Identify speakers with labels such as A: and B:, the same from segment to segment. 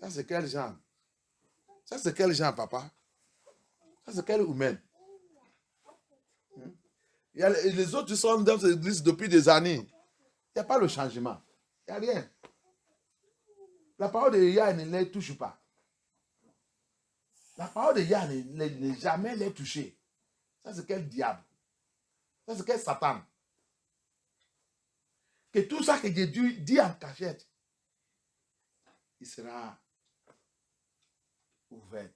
A: Ça, c'est quel genre? Ça, c'est quel genre, papa? Ça, c'est quel humain? Il y a les autres qui sont dans cette église depuis des années. Il n'y a pas le changement. Il n'y a rien. La parole de Yah ne les touche pas. La parole de Yah ne jamais les touchée. Ça, c'est quel diable? Ça, c'est quel Satan? Que tout ça que Dieu dit en cachette, il sera ouvert.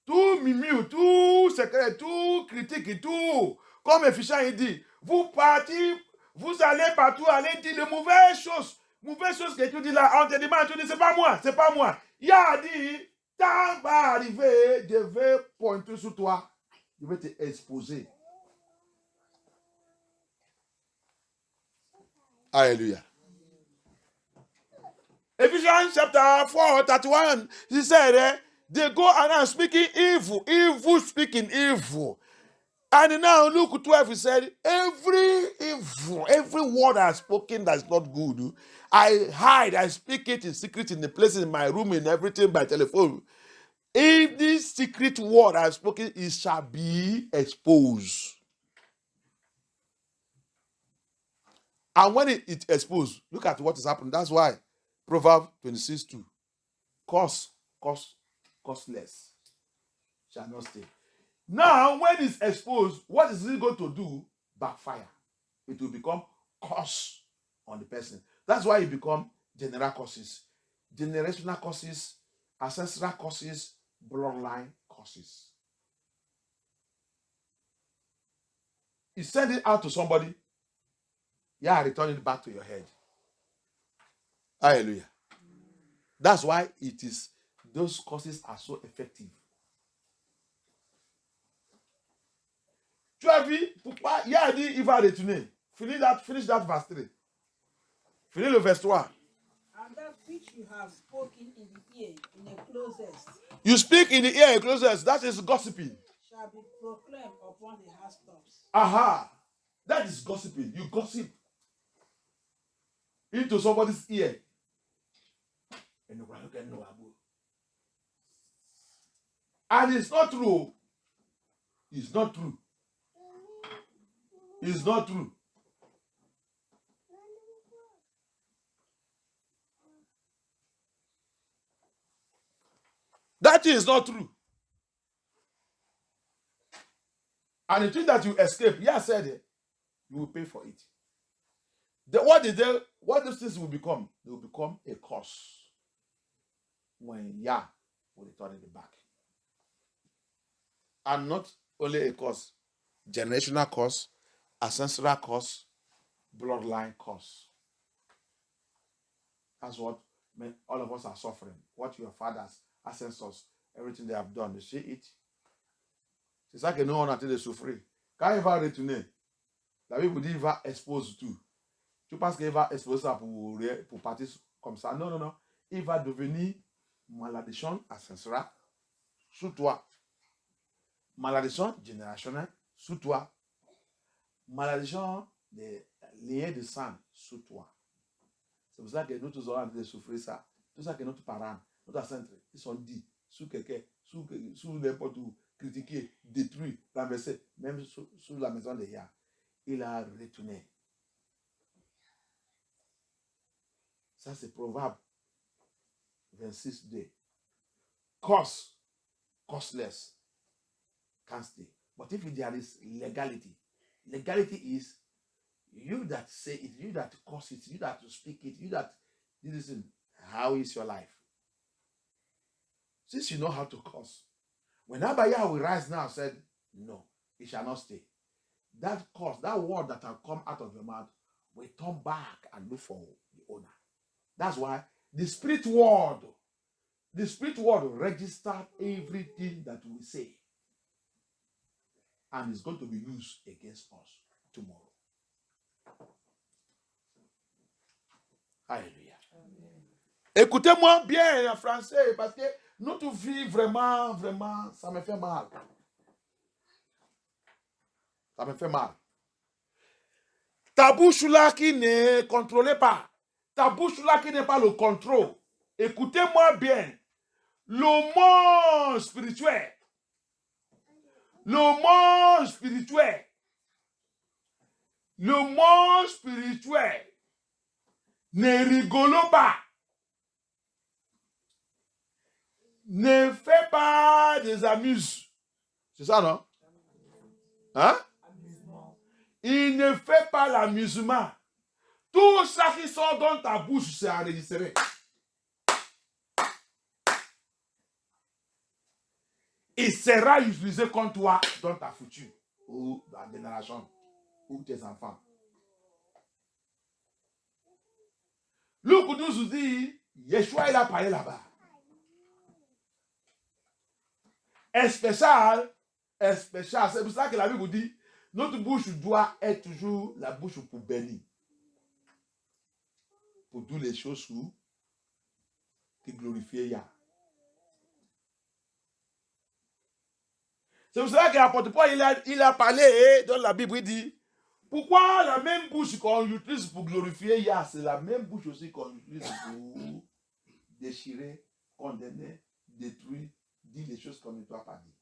A: Tout mimiou, tout secret, tout critique et tout. Comme Fichan il dit, vous partez, vous allez partout aller dire les mauvaises choses. Mauvaises choses que tu dis là, on te demande, tu dis, c'est pas moi, c'est pas moi. Il a dit, tant va arriver, je vais pointer sur toi. Je vais te exposer. Alléluia. Ephesians chapter 4, 31, he said, they go around speaking evil, evil speaking evil. And now Luke 12, he said, every evil, every word I have spoken that is not good, I hide, I speak it in secret in the places in my room, in everything by telephone. If this secret word I have spoken, it shall be exposed. And when it exposed, look at what is happening. That's why Proverbs 26:2. Costless shall not stay. Now, when it's exposed, what is it going to do? Backfire. It will become curse on the person. That's why it become general curses, generational curses, ancestral curses, bloodline curses. You send it out to somebody, return it back to your head. Hallelujah. That's why those curses are so effective. Tu as vu pourquoi il a dit il va retourner. Finish that verse 3. Finis le verse 3.
B: And that which you have spoken in the ear in the closest.
A: You speak in the ear in the closest. That is gossiping.
B: Shall be proclaimed upon the housetops.
A: Aha. That is gossiping. You gossip into somebody's ear. And it's not true. It's not true. It's not true. That is not true. And the thing that you escape, said it, you will pay for it. What those things will become? They will become a curse when will return it back. And not only a curse, generational curse, ancestral curse, bloodline curse. That's what all of us are suffering. What your fathers, ancestors, everything they have done, you see it. C'est ça que nous, on a été de souffrir. Quand il va retourner, la Bible dit qu'il va exposer tout. Tu penses qu'il va exposer ça pour partir comme ça? Non, non, non. Il va devenir malédiction ancestrale sous toi. Malédiction générationnelle sous toi. Malédiction des liens de sang sous toi. C'est pour ça que nous tous avons envie de souffrir ça. Tout ça que notre parents, notre ancêtre, ils sont dit sous quelqu'un, sous n'importe où, critiqué, détruit, renversé, même sous la maison de Yah. Il a retourné. Ça, c'est Proverbe 26:2. Costless, can't stay. But if there is legality is you that say it, you that cause it, you that speak it, you that listen. How is your life? Since you know how to curse, when Abaya will rise now and said, no, it shall not stay. That curse, that word that will come out of your mouth, will turn back and look for the owner. That's why the spirit word registered everything that we say. And it's going to be used against us tomorrow. Alléluia. Écoutez-moi bien en français parce que notre vie, vraiment, ça me fait mal. Ça me fait mal. Ta bouche là qui ne contrôle pas. ta bouche là qui n'est pas le contrôle. Écoutez-moi bien. Le monde spirituel. Le monde spirituel. Le monde spirituel ne rigole pas. Ne fait pas des amuses. C'est ça, non? Hein? Il ne fait pas l'amusement. Tout ça qui sort dans ta bouche, c'est enregistré. Il sera utilisé contre toi dans ta future ou dans la génération ou tes enfants. Luc nous dit, Yeshua il a parlé là-bas. Spécial. C'est pour ça que la Bible dit, notre bouche doit être toujours la bouche pour bénir. Pour toutes les choses qui glorifient Yah. C'est pour ça que l'apôtre Paul il a parlé dans la Bible, il dit, pourquoi la même bouche qu'on utilise pour glorifier Yah, c'est la même bouche aussi qu'on utilise pour déchirer, condamner, détruire, dire les choses qu'on ne doit pas dire.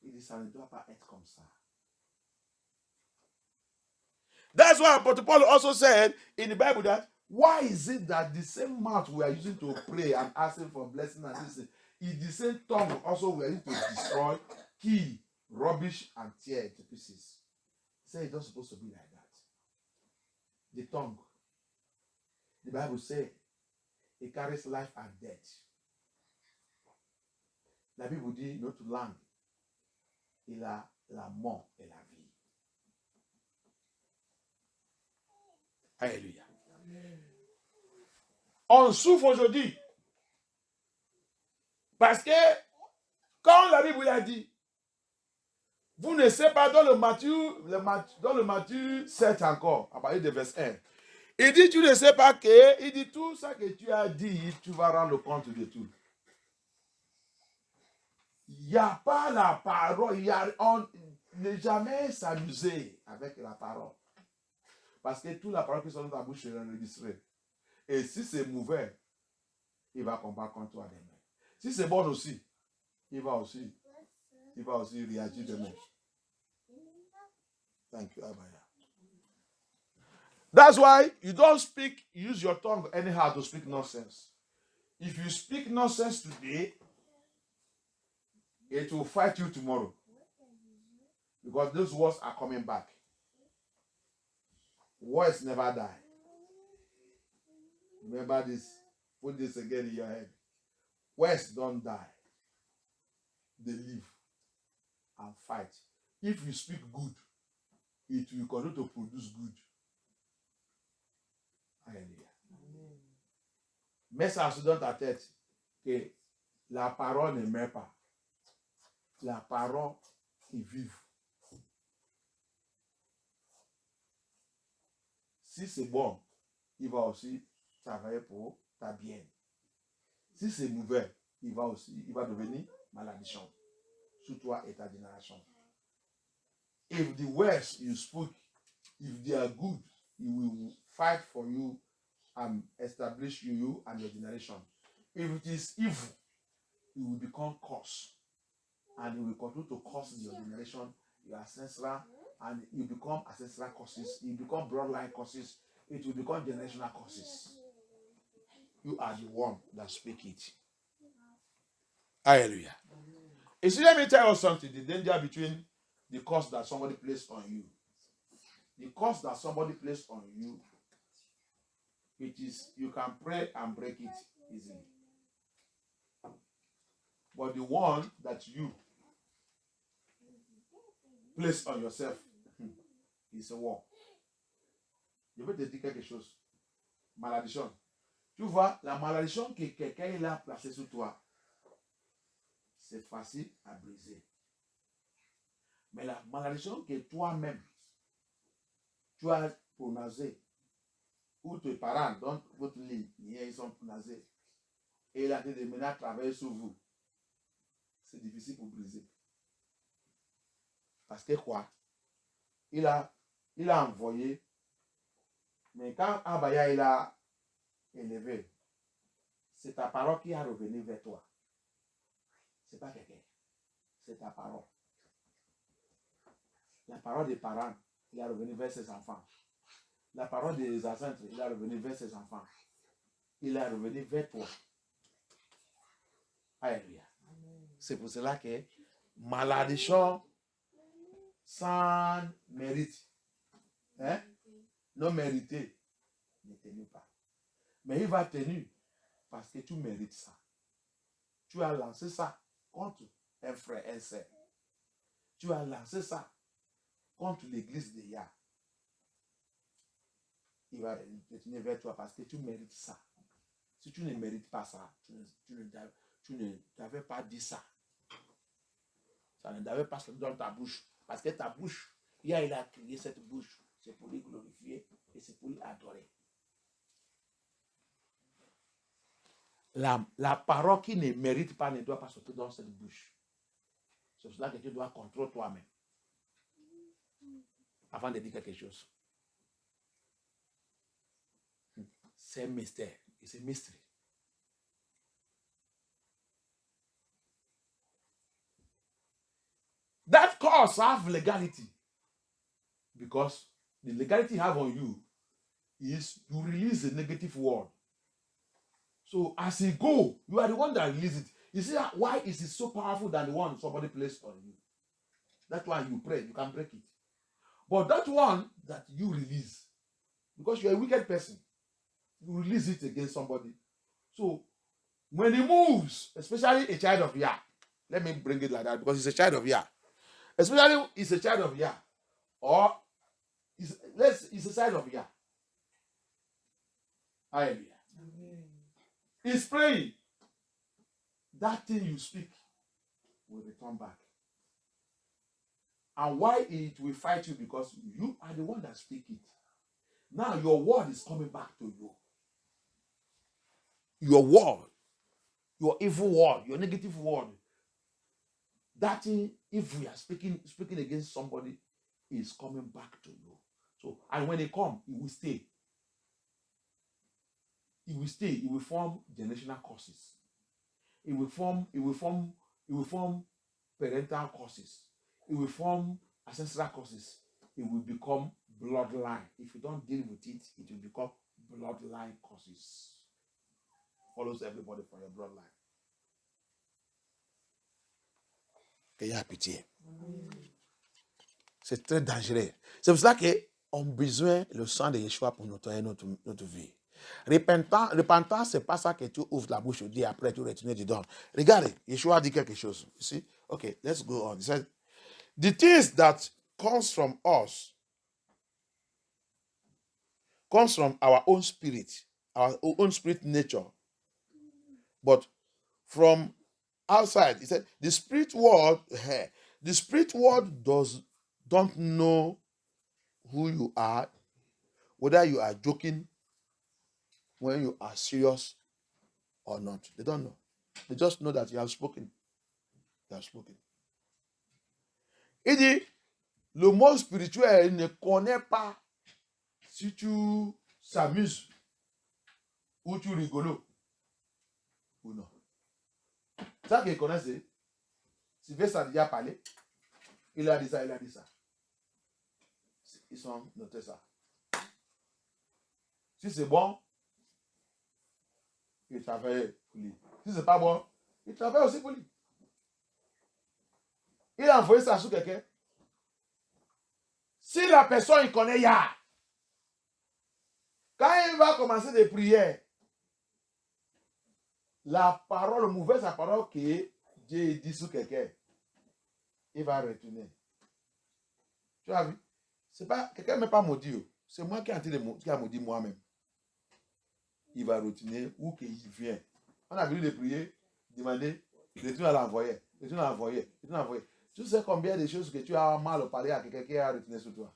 A: Il dit, ça ne doit pas être comme ça. That's why Apostle Paul also said in the Bible that why is it that the same mouth we are using to pray and asking for blessing and this is the same tongue also we are using to destroy, kill, rubbish, and tear to pieces. He said it's not supposed to be like that. The tongue, the Bible says, it carries life and death. La Bible dit notre langue, il a la mort et la vie. Alléluia. On souffre aujourd'hui. Parce que, quand la Bible a dit, vous ne savez pas dans le Matthieu 7 encore, à partir de verset 1, il dit, tu ne sais pas que, il dit, tout ça que tu as dit, tu vas rendre compte de tout. Il n'y a pas la parole, on ne jamais s'amuser avec la parole. Parce que toute la parole qui sort de ta bouche est enregistrée. Et si c'est mauvais, il va combattre contre toi demain. Si c'est bon aussi, il va aussi réagir demain. Thank you, Abaya. That's why you don't use your tongue anyhow to speak nonsense. If you speak nonsense today, it will fight you tomorrow. Because those words are coming back. Words never die. Remember this. Put this again in your head. Words don't die. They live and fight. If you speak good, it will continue to produce good. Alléluia. Mais ça se donne ta tête que la parole ne meurt pas. La parole est vive. Si c'est bon, il va aussi travailler pour ta bien. Si c'est mauvais, il va devenir malédiction sur toi et ta génération. If the words you speak, if they are good, he will fight for you and establish you and your generation. If it is evil, it will become curse. And it will continue to curse your generation, your ancestral, and you become ancestral curses, you become bloodline curses, it will become generational curses. You are the one that speak it. Hallelujah. You see, let me tell you something, the danger between the curse that somebody placed on you. The curse that somebody placed on you, it is, you can pray and break it easily. But the one that you place on yourself, is a war. Je veux te dire quelque chose. Malédiction. Tu vois, la malédiction que quelqu'un a placée sur toi, c'est facile à briser. Mais la malédiction que toi-même, tu as prononcée, ou tes parents, dans votre lit, ils sont prononcés, et il a été démené à travailler sur vous, c'est difficile pour briser. Parce que quoi? Il a envoyé, mais quand Abaya élevé, c'est ta parole qui a revenu vers toi. C'est pas quelqu'un. C'est ta parole. La parole des parents, il est revenu vers ses enfants. La parole des ancêtres, il est revenu vers ses enfants. Il est revenu vers toi. Alléluia. C'est pour cela que malédiction sans mérite, hein, non mérité, ne tenue pas. Mais il va tenir parce que tu mérites ça. Tu as lancé ça contre un frère, un sœur. Tu as lancé ça contre l'église de Yah. Il va tenir vers toi parce que tu mérites ça. Si tu ne mérites pas ça, tu ne t'avais pas dit ça. Ça ne devait pas sortir dans ta bouche. Parce que ta bouche, il a créé cette bouche. C'est pour lui glorifier et c'est pour lui adorer. La parole qui ne mérite pas ne doit pas sortir dans cette bouche. C'est cela que tu dois contrôler toi-même. Avant de dire quelque chose. C'est un mystère. Et c'est mystery. That cause have legality. Because the legality you have on you is you release a negative word. So as you go, you are the one that release it. You see why is it so powerful than the one somebody placed on you? That's why you pray, you can break it. But that one that you release, because you're a wicked person, you release it against somebody. So when he moves, especially a child of Yah, let me bring it like that because he's a child of Yah. Especially he's a child of Yah. Or he's a child of Yah. Hallelujah.
B: Amen.
A: He's praying. That thing you speak will return back. And why it will fight you? Because you are the one that speak it. Now your word is coming back to you. Your word, your evil word, your negative word. That thing, if we are speaking against somebody, is coming back to you. So, and when it comes, it will stay. It will stay. It will form generational curses. It will form parental curses. It will form ancestral curses. It will become bloodline. If you don't deal with it, it will become bloodline curses. Follows everybody from your bloodline. Qu'il y a pitié. C'est très dangereux. C'est pour ça qu'on a besoin le sang de Yeshua pour nettoyer notre vie. Repentant, c'est pas ça que tu ouvres la bouche et dis après tu retournes dedans. Regardez, Yeshua dit quelque chose. You see? Okay, let's go on. He said, the things that comes from us comes from our own spirit nature. But from outside, he said, the spirit world don't know who you are, whether you are joking, when you are serious or not. They don't know. They just know that you have spoken. You have spoken. Il dit, le monde spirituel ne connaît pas si tu s'amuses ou tu rigoles ou non. Ça qu'ils connaissent, c'est Sylvestre a déjà parlé. Il a dit ça, il a dit ça. Ils ont noté ça. Si c'est bon, il travaille pour lui. Si c'est pas bon, il travaille aussi pour lui. Il a envoyé ça sur quelqu'un. Si la personne il connaît Yah, quand il va commencer des prières, la parole mauvaise, la parole que Dieu dit sur quelqu'un, il va retourner. Tu as vu? C'est pas, quelqu'un ne m'a pas maudit. C'est moi qui a maudit moi-même. Il va retourner où qu'il vient. On a vu de prier, demander, retourne à l'envoyer, retourne à l'envoyer, retourne à l'envoyer. Tu sais combien de choses que tu as mal parlé à quelqu'un qui a retourné sur toi?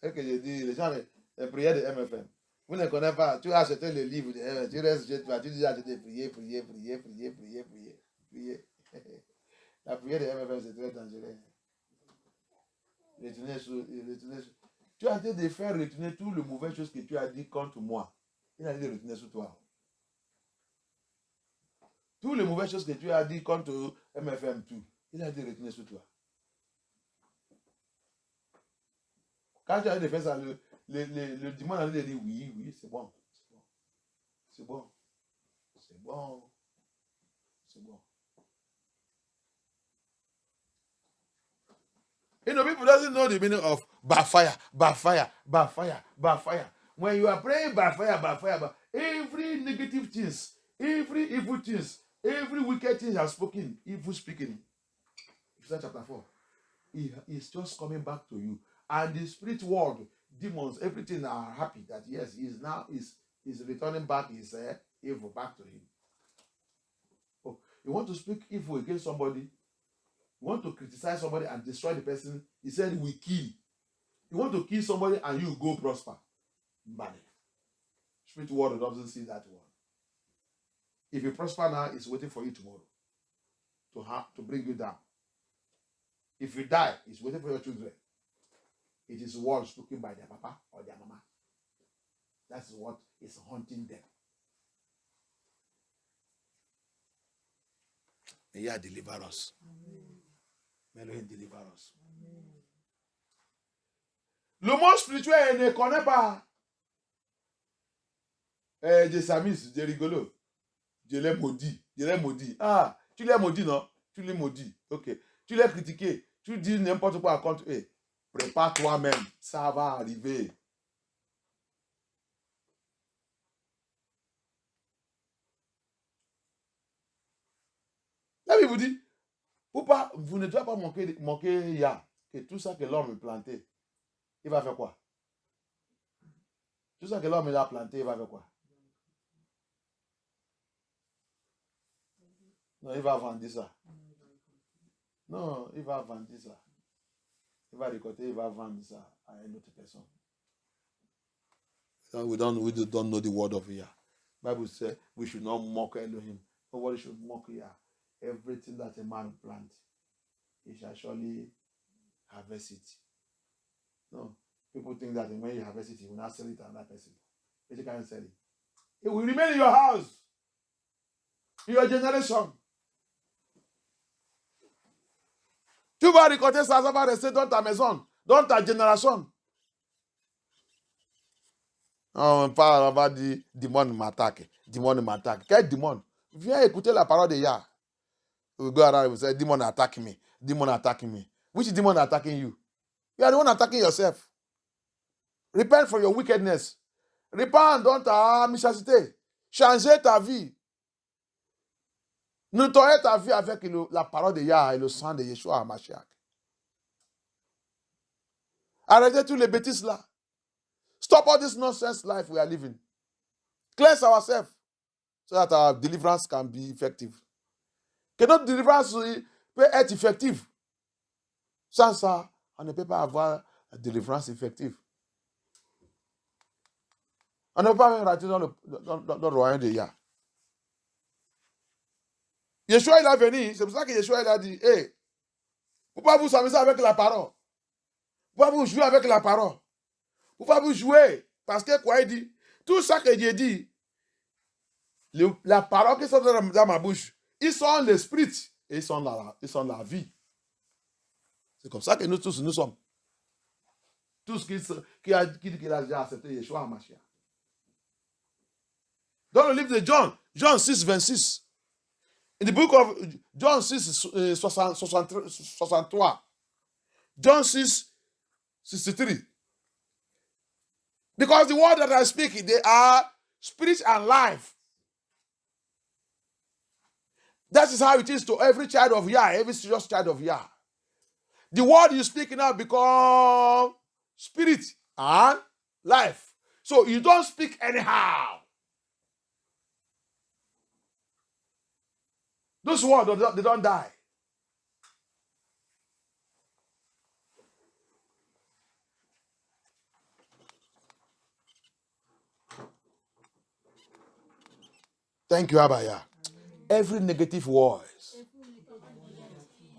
A: C'est que je dis, les gens, les prières de MFM. Vous ne connaissez pas, tu as acheté le livre de MFM, tu restes chez toi, tu dis acheter, prier. La prière de MFM, c'est très dangereux. Retourner sur. Tu es en train de faire retourner toutes les mauvaises choses que tu as dit contre moi. Il a dit de retourner sur toi. Toutes les mauvaises choses que tu as dit contre MFM, tout. Il a dit de retourner sur toi. Quand tu as dit de faire ça, le dimanche, il a dit oui, c'est bon. C'est bon. C'est bon. C'est bon. You know, people doesn't know the meaning of backfire. When you are praying backfire, every negative things, every evil things, every wicked thing has spoken, evil speaking. Ephesians chapter 4. It's just coming back to you. And the spirit world, demons, everything are happy that yes, he is now is returning back his evil back to him. Oh, you want to speak evil against somebody? You want to criticize somebody and destroy the person? He said, we kill. You want to kill somebody and you go prosper. Bad. Spirit world doesn't see that one. If you prosper now, it's waiting for you tomorrow to bring you down. If you die, it's waiting for your children. It is words spoken by their papa or their mama. That's what is haunting them. May God deliver us. May Elohim deliver us. Le monde spirituel ne connaît pas. Dieu s'amuse, Dieu rigolo. Dieu les maudit. Ah, tu les maudis, non? Tu les maudis. Ok. Tu les critiqué. Tu dis n'importe quoi contre eux. Prépare toi-même. Ça va arriver. La Bible vous dit, vous ne devez pas manquer Yah, que tout ça que l'homme a planté, il va faire quoi? Tout ça que l'homme a planté, il va faire quoi? Non, il va vendre ça. Non, il va vendre ça. Il va récolter, il va vendre ça à une autre personne. So we don't know the word of Yah. Bible says we should not mock Elohim. Nobody should mock Yah. Everything that a man plants, he shall surely harvest it. No, people think that when you harvest it, you will not sell it to another person. But you can't sell it. It will remain in your house, in your generation. Tu vas récolter ça, ça va rester dans ta maison, dans ta génération. On parle, on va dire, démon m'attaque. Quel démon? Viens écouter la parole de Yah. We go around and say, demon attack me. Which demon attacking you? You are the one attacking yourself. Repent for your wickedness. Repent dans ta méchanceté. Changez ta vie. Nettoyez ta vie avec la parole de Yah et le sang de Yeshua HaMashiach. Arrêtez tous les bêtises là. Stop all this nonsense life we are living. Cleanse ourselves so that our deliverance can be effective. Que notre délivrance peut être effective. Sans ça, on ne peut pas avoir la délivrance effective. On ne peut pas même rentrer dans le royaume de Yah. Yeshua, il a venu, c'est pour ça que Yeshua, il a dit, hey, pourquoi vous s'amusez avec la parole? Pourquoi vous jouez avec la parole? Pourquoi vous jouez? Parce que quoi il dit? Tout ça que Dieu dit, la parole qui sort dans ma bouche, ils sont l'esprit et ils sont la vie. C'est comme ça que nous tous, nous sommes. Tous qui a déjà accepté Yeshua HaMashiach. Dans le livre de John 6, 26, in the book of John 6, 63, John 6, 63, because the word that I speak, they are spirit and life. That is how it is to every child of Yah, every serious child of Yah. The word you speak now become spirit and life. So you don't speak anyhow. Those words, they don't die. Thank you, Abaya. Every negative voice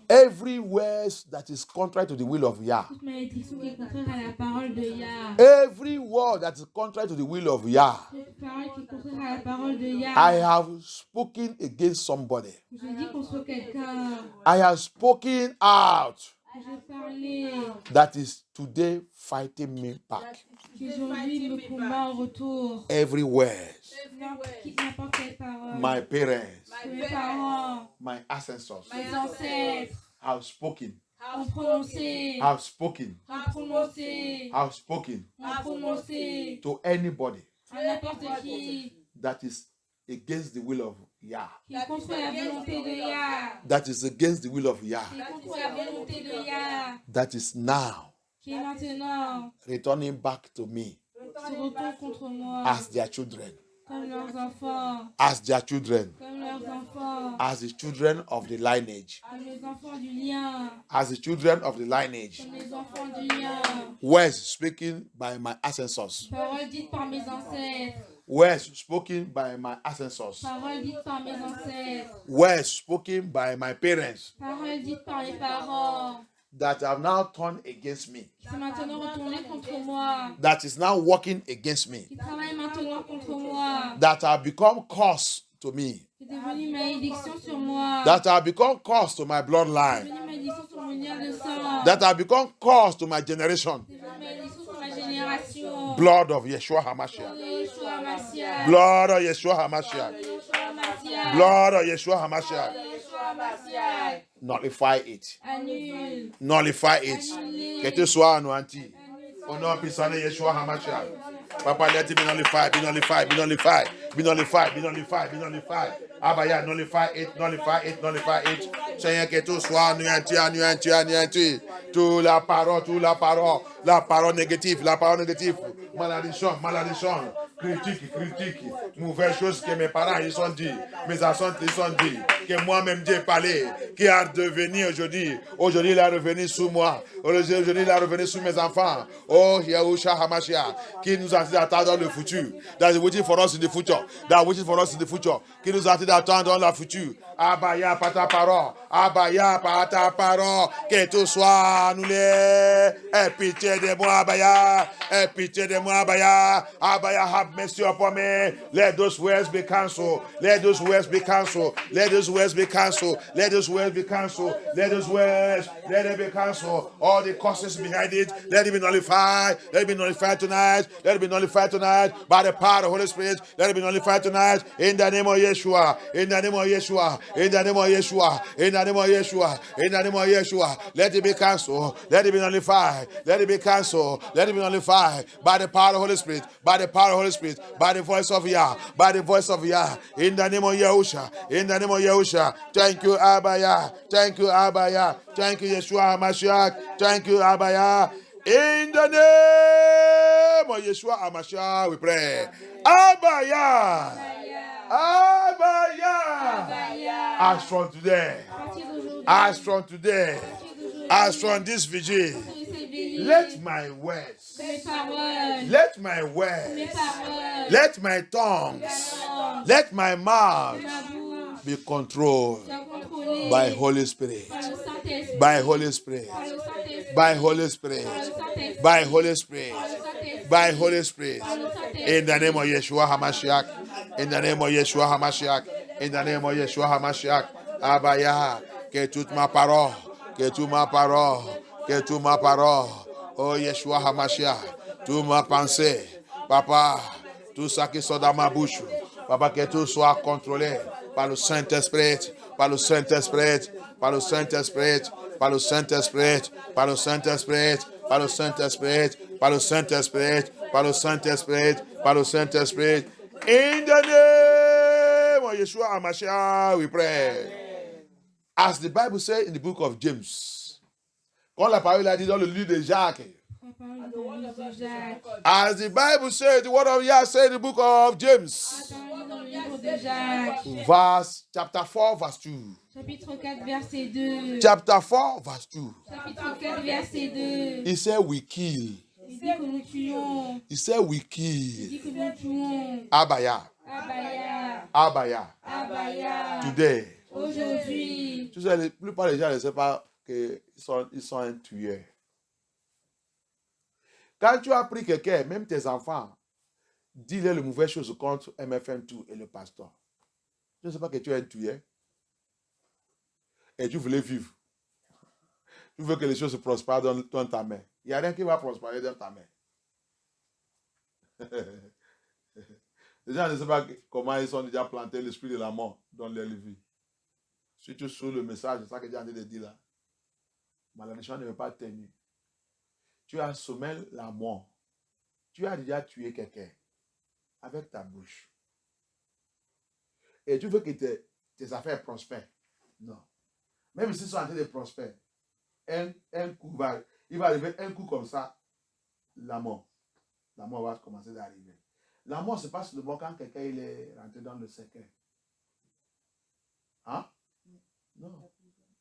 A: Every word that is contrary to the will of Yah.
C: Toute malédiction qui est contraire à la parole de Yah.
A: Every word that is contrary to the will of Yah.
C: Toute parole qui est contraire à la parole de Yah.
A: I have spoken against somebody.
C: Je dis contre quelqu'un.
A: I have spoken out.
C: J'ai parlé.
A: That is today fighting me back.
C: Qui aujourd'hui me combat en retour.
A: Every word.
C: N'importe quelle parole.
A: My parents,
C: Mes parents.
A: my ancestors
C: Mes ancêtres.
A: have spoken.
C: Ont prononcé.
A: Have spoken.
C: Ont prononcé.
A: Have spoken
C: Ont prononcé.
A: to anybody
C: À n'importe qui.
A: that is against the will of Yah.
C: Qui est contre la volonté de Yah.
A: That is against the will of Yah.
C: Qui est contre la volonté de Yah.
A: That is now
C: Qui est maintenant.
A: returning back to me
C: Se retourne contre moi.
A: as their children.
C: Comme leurs enfants.
A: As their children.
C: Comme leurs enfants.
A: As the children of the lineage.
C: Comme les enfants du lien.
A: As the children of the lineage.
C: Comme les enfants du lien.
A: Words speaking by my ancestors.
C: Paroles dites par mes ancêtres.
A: Words spoken by my ancestors.
C: Paroles dites par mes ancêtres.
A: Words spoken by my parents
C: Paroles dites par mes parents.
A: that have now turned against me.
C: Qui sont maintenant retournés contre moi.
A: That is now working against me.
C: Qui travaillent maintenant contre moi.
A: That have become curse to me.
C: Qui est devenu malédiction sur moi.
A: That have become curse to my bloodline.
C: Devenu malédiction sur mon lien de sang.
A: That have become curse to my generation.
C: Devenu malédiction sur ma génération.
A: Blood of Yeshua HaMashiach.
C: Yeshua Mashiach.
A: Blood of Yeshua HaMashiach.
C: Yeshua Mashiach.
A: Blood of Yeshua HaMashiach.
C: Yeshua Mashiach.
A: Nullify it.
C: Annule.
A: Nullify it. Que tu sois anointi. Au nom puissant de Yeshua HaMashiach. Papa, let it be nullified, be nullified, be nullified, be nullified, be nullified, be nullified. Abaya, nullify it, nullify it, nullify it. Seigneur, que tout soit anéanti, anéanti, anéanti. Toute la parole négative, malédiction, malédiction, critique, mauvaise chose que mes parents ils ont dit, mes ancêtres ils ont dit, que moi-même j'ai parlé, qui a devenu aujourd'hui. Aujourd'hui, il est revenu sous moi. Aujourd'hui, il est revenu sous mes enfants. Oh, Yahusha Hamashiach, qui nous a dit d'attendre dans le futur. That is waiting for us in the future. That is waiting for us in the future. Qui nous a dit d'attendre dans le futur. Abaya par ta parole. Abaya par ta parole. Que tout soit annulé. Aie pitié de moi, Abaya. Aie pitié de moi, Abaya. Abaya, have mercy upon me. Let those words be cancelled. Let those words be cancelled. Let those words be cancelled. Let those words be cancelled. Let those words, let it be cancelled. All the causes behind it, let it be nullified. Let it be nullified tonight. Let it be nullified tonight by the power of the Holy Spirit. Let it be nullified tonight in the name of Yeshua. In the name of Yeshua. In the name of Yeshua. In the name of Yeshua. In the name of Yeshua. Let it be cancelled. Let it be nullified. Let it be cancelled. Let it be nullified by the power of the Holy Spirit. By the power of the Holy Spirit. By the voice of Yah. By the voice of Yah. In the name of Yahusha. In the name of Yahusha. Thank you, Abaya. Thank you, Abaya. Thank you, Yeshua HaMashiach. Thank you, Abaya. In the name of Yeshua HaMashiach, we pray. Abaya. Abaya. As from today. As from today. As from this vigil. Let my words. Let my words. Let my tongues. Let my mouth be controlled by Holy Spirit. By Holy Spirit. By Holy Spirit. By Holy Spirit. By Holy Spirit. In the name of Yeshua HaMashiach. In the name of Yeshua HaMashiach. In the name of Yeshua HaMashiach. Abaya. Que toute ma parole. Que toute ma parole. Que toute ma parole. Oh Yeshua HaMashiach. Toute ma pensée. Papa. Tout ça qui sort dans ma bouche. Papa, que tout soit contrôlé par le Saint-Esprit, par le Saint-Esprit, par le Saint-Esprit, par le Saint-Esprit, par le Saint-Esprit, par le Saint-Esprit, par le Saint-Esprit, par le Saint-Esprit, par le Saint-Esprit. In the name of Yeshua HaMashiach, we pray. As the Bible says in the book of James, quand la parole a dit dans le livre de Jacques, as the Bible says, the word of Yah says in the book of James, verse chapter 4, verse 2.
C: Chapitre 4, verset 2.
A: Chapter 4, verse 2.
C: Chapitre 4, verset 2.
A: He said, we kill.
C: Il dit que nous tuons.
A: He said, we
C: Il
A: kill.
C: dit que nous tuons.
A: Abaya.
C: Abaya.
A: Abaya.
C: Abaya.
A: Today,
C: Aujourd'hui.
A: Tu sais, la plupart des gens ne savent pas qu'ils sont un tueur. Quand tu as pris quelqu'un, même tes enfants, dis-leur les mauvaises choses contre MFM2 et le pasteur. Je ne sais pas que tu es un tueur. Et tu voulais vivre. Tu veux que les choses prospèrent dans ta main. Il n'y a rien qui va prospérer dans ta main. Les gens ne savent pas comment ils sont déjà plantés l'esprit de la mort dans leur vie. Si tu suis le message, c'est ça que j'ai envie de dire là. Malédiction ne veut pas tenir. Tu as semé la mort. Tu as déjà tué quelqu'un avec ta bouche. Et tu veux que tes affaires prospèrent. Non. Même s'ils sont en train de prospérer, un coup il va arriver un coup comme ça, la mort. La mort va commencer d'arriver. La mort se passe seulement quand quelqu'un il est rentré dans le secret. Hein? Non.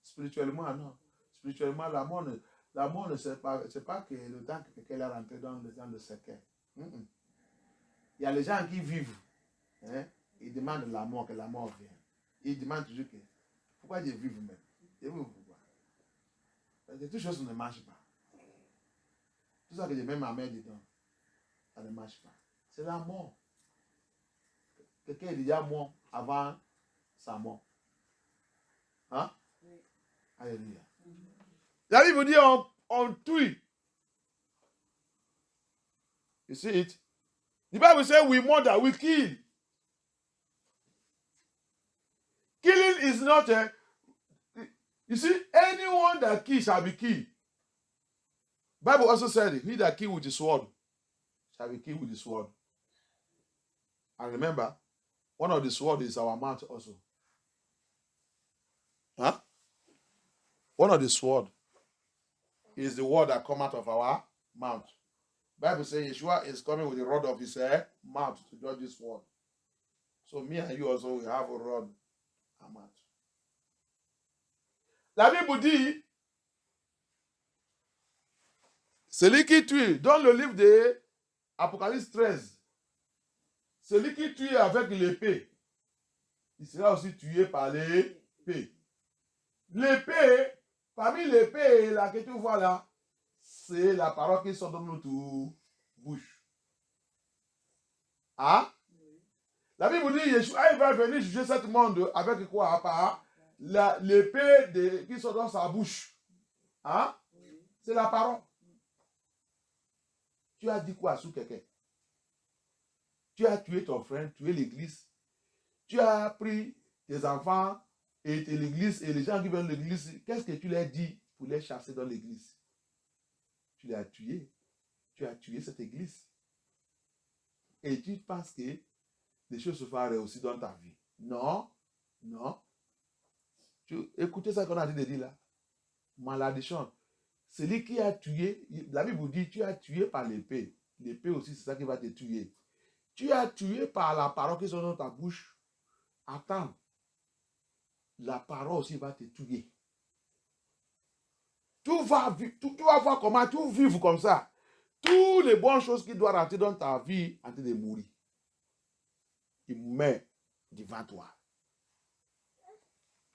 A: Spirituellement, non. Spirituellement, la mort ne c'est pas que le temps que quelqu'un est rentré dans le secret. Il y a les gens qui vivent. Hein? Ils demandent la mort, que la mort vienne. Ils demandent toujours que pourquoi je vis même? Je vous pourquoi? Parce que toutes choses ne marchent pas. Tout ça que je mets ma main dedans, ça ne marche pas. C'est la mort. Quelqu'un est déjà mort avant sa mort. Hein? Oui. Alléluia. La Bible dit on tue. You see it? The Bible says we murder, we kill. Killing is not a... You see, anyone that kills shall be killed. Bible also said, he that kills with the sword shall be killed with the sword. And remember, one of the swords is our mouth also. Huh? One of the sword is the word that come out of our mouth. Bible says Yeshua is coming with the rod of his mouth to judge this world. So me and you also will have a rod and mouth. La Bible dit, celui qui tue, dans le livre de Apocalypse 13, celui qui tue avec l'épée, il sera aussi tué par l'épée. L'épée, parmi l'épée là que tu vois là, c'est la parole qui sort de notre bouche. Hein? La Bible dit, Yeshua il va venir juger ce monde avec quoi? Par l'épée qui sort dans sa bouche. Hein? C'est la parole. Tu as dit quoi sur quelqu'un? Tu as tué ton frère, tué l'église. Tu as pris tes enfants et l'église et les gens qui viennent de l'église. Qu'est-ce que tu leur dis pour les chasser dans l'église? Tu les as tués. Tu as tué cette église. Et tu penses que les choses se font réussir dans ta vie. Non, non. Écoutez ça qu'on a dit de dire là. Malédiction. Celui qui a tué, la Bible dit, tu as tué par l'épée. L'épée aussi, c'est ça qui va te tuer. Tu as tué par la parole qui est dans ta bouche. Attends. La parole aussi va te tuer. Tu vas voir comment tu vives comme ça. Toutes les bonnes choses qui doivent rentrer dans ta vie en train de mourir. Il met devant toi.